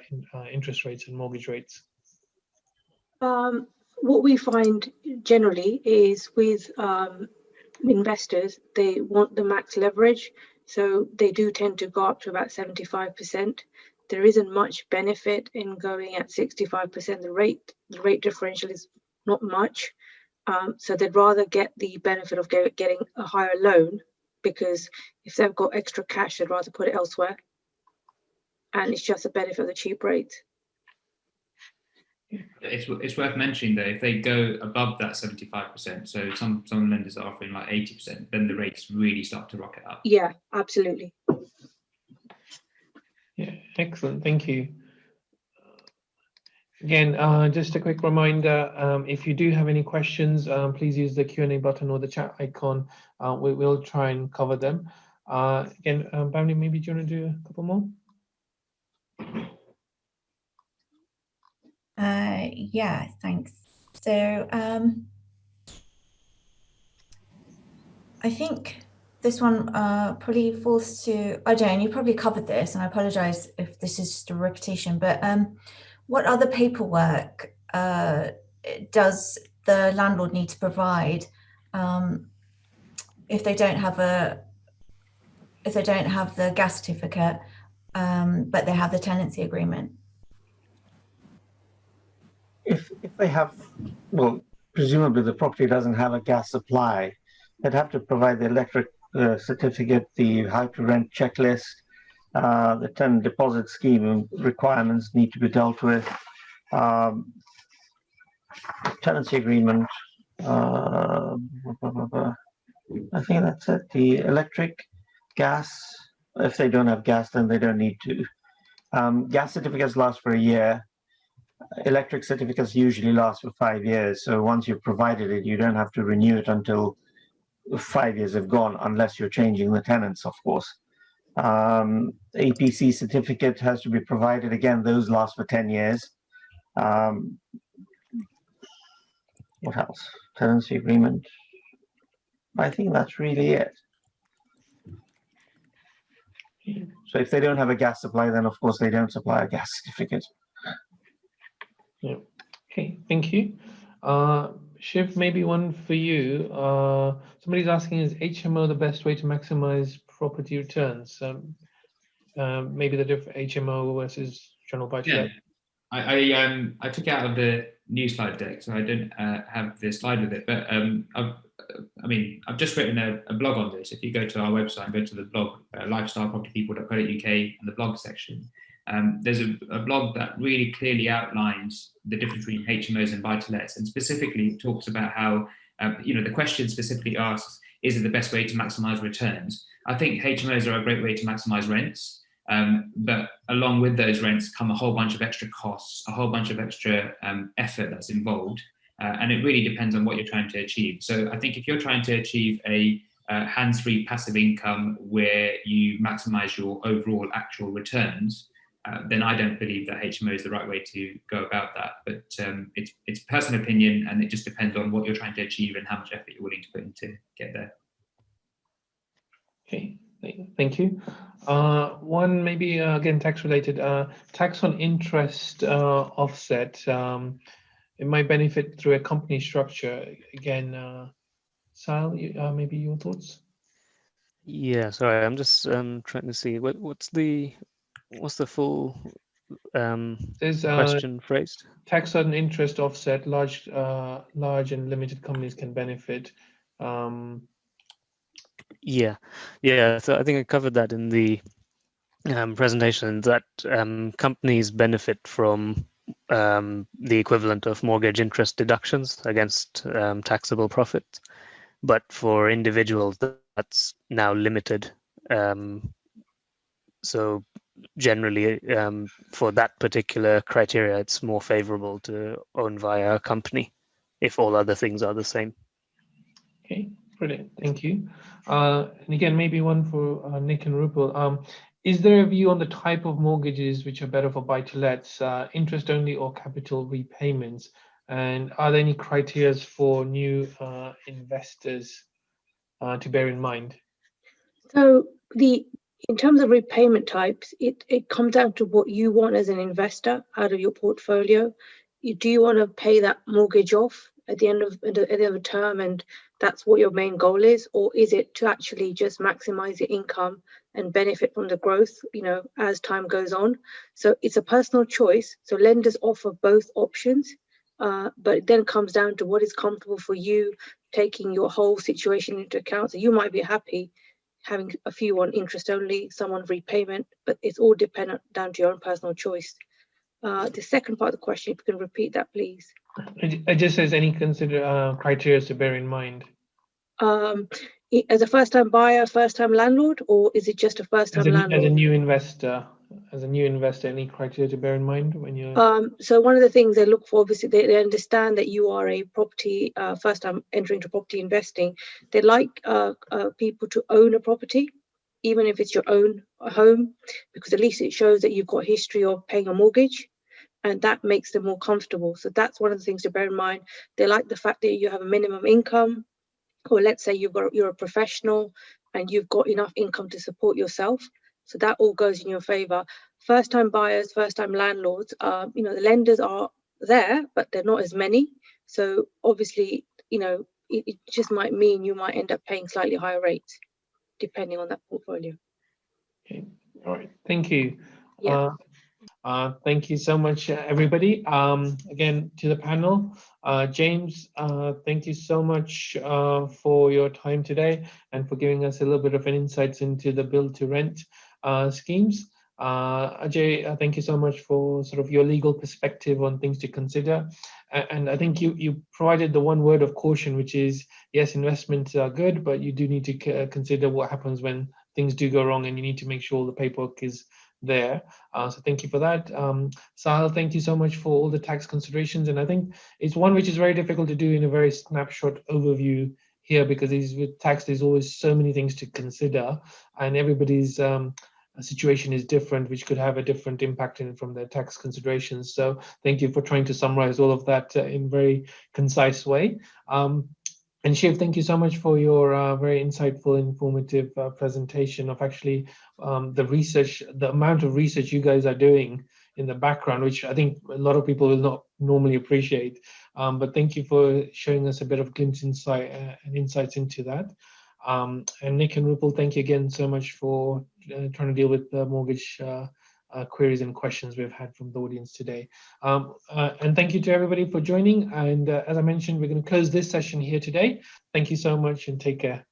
interest rates and mortgage rates. What we find generally is with investors, they want the max leverage, so they do tend to go up to about 75%. There isn't much benefit in going at 65%. The rate differential is not much, so they'd rather get the benefit of getting a higher loan, because if they've got extra cash, they'd rather put it elsewhere, and it's just a benefit of the cheap rate. It's worth mentioning that if they go above that 75%, so some lenders are offering like 80%, then the rates really start to rocket up. Yeah, absolutely. Yeah, excellent. Thank you. Again, just a quick reminder, if you do have any questions, please use the Q&A button or the chat icon. We will try and cover them. Again, Bamni, maybe do you want to do a couple more? Yeah, thanks. So I think this one probably falls to Ajay, and you probably covered this, and I apologize if this is just a repetition, but what other paperwork does the landlord need to provide if they don't have the gas certificate, but they have the tenancy agreement? If they have, well, presumably the property doesn't have a gas supply, they'd have to provide the electric certificate, the how to rent checklist, the tenant deposit scheme requirements need to be dealt with, tenancy agreement. I think that's it. The electric, gas. If they don't have gas, then they don't need to. Gas certificates last for a year. Electric certificates usually last for 5 years. So once you've provided it, you don't have to renew it until 5 years have gone, unless you're changing the tenants, of course. APC certificate has to be provided. Again, those last for 10 years. What else? Tenancy agreement. I think that's really it. So if they don't have a gas supply, then of course they don't supply a gas certificate. Yeah. Okay, thank you. Shiv, maybe one for you. Somebody's asking, is HMO the best way to maximize property returns? Maybe the different HMO versus general buy-to-let. Yeah. I took it out of the new slide deck, so I didn't have the slide with it. But I've just written a blog on this. If you go to our website and go to the blog, lifestylepropertypeople.co.uk, and the blog section, there's a blog that really clearly outlines the difference between HMOs and buy-to-lets, and specifically talks about how, the question specifically asks, is it the best way to maximize returns? I think HMOs are a great way to maximize rents. But along with those rents come a whole bunch of extra costs, a whole bunch of extra effort that's involved, and it really depends on what you're trying to achieve. So I think if you're trying to achieve a hands-free passive income where you maximize your overall actual returns, then I don't believe that HMO is the right way to go about that. But it's personal opinion, and it just depends on what you're trying to achieve and how much effort you're willing to put in to get there. Okay. Thank you. One maybe again tax related. Tax on interest offset. It might benefit through a company structure. Again, Sahil, maybe your thoughts? Yeah, sorry, I'm just trying to see what's the full question phrased? Tax on interest offset. Large and limited companies can benefit. Yeah. So I think I covered that in the presentation, that companies benefit from the equivalent of mortgage interest deductions against taxable profits, but for individuals that's now limited. So generally, for that particular criteria, it's more favorable to own via a company if all other things are the same. Okay, brilliant. Thank you. And again, maybe one for Nick and Rupal. Is there a view on the type of mortgages which are better for buy-to-lets, interest only or capital repayments? And are there any criteria for new investors to bear in mind? So in terms of repayment types, it comes down to what you want as an investor out of your portfolio. Do you want to pay that mortgage off at the end of the term, and that's what your main goal is, or is it to actually just maximize your income and benefit from the growth, as time goes on? So it's a personal choice. So lenders offer both options, but it then comes down to what is comfortable for you, taking your whole situation into account. So you might be happy having a few on interest only, some on repayment, but it's all dependent down to your own personal choice. The second part of the question, if you can repeat that, please. It just says any criteria to bear in mind. As a first-time buyer, first-time landlord, or is it just a first-time landlord? As a new investor, as a new investor, any criteria to bear in mind when you're? So one of the things they look for, obviously, they understand that you are a property, first time entering into property investing. They like people to own a property, even if it's your own home, because at least it shows that you've got history of paying a mortgage, and that makes them more comfortable. So that's one of the things to bear in mind. They like the fact that you have a minimum income, or let's say you're a professional and you've got enough income to support yourself. So that all goes in your favor. First time buyers, first time landlords, the lenders are there, but they're not as many. So obviously, it just might mean you might end up paying slightly higher rates depending on that portfolio. Okay. All right. Thank you. Yeah. Thank you so much, everybody. Again, to the panel, James, thank you so much for your time today and for giving us a little bit of an insights into the build to rent schemes. Ajay, thank you so much for sort of your legal perspective on things to consider. And I think you provided the one word of caution, which is, yes, investments are good, but you do need to consider what happens when things do go wrong, and you need to make sure the paperwork is there. So thank you for that. Sahil, thank you so much for all the tax considerations. And I think it's one which is very difficult to do in a very snapshot overview here, because with tax, there's always so many things to consider, and everybody's situation is different, which could have a different impact from their tax considerations. So thank you for trying to summarize all of that in a very concise way. And Shiv, thank you so much for your very insightful, informative presentation of actually the research, the amount of research you guys are doing in the background, which I think a lot of people will not normally appreciate. But thank you for showing us a bit of glimpse insight and insights into that. And Nick and Rupal, thank you again so much for trying to deal with the mortgage queries and questions we've had from the audience today. And thank you to everybody for joining. And as I mentioned, we're going to close this session here today. Thank you so much and take care.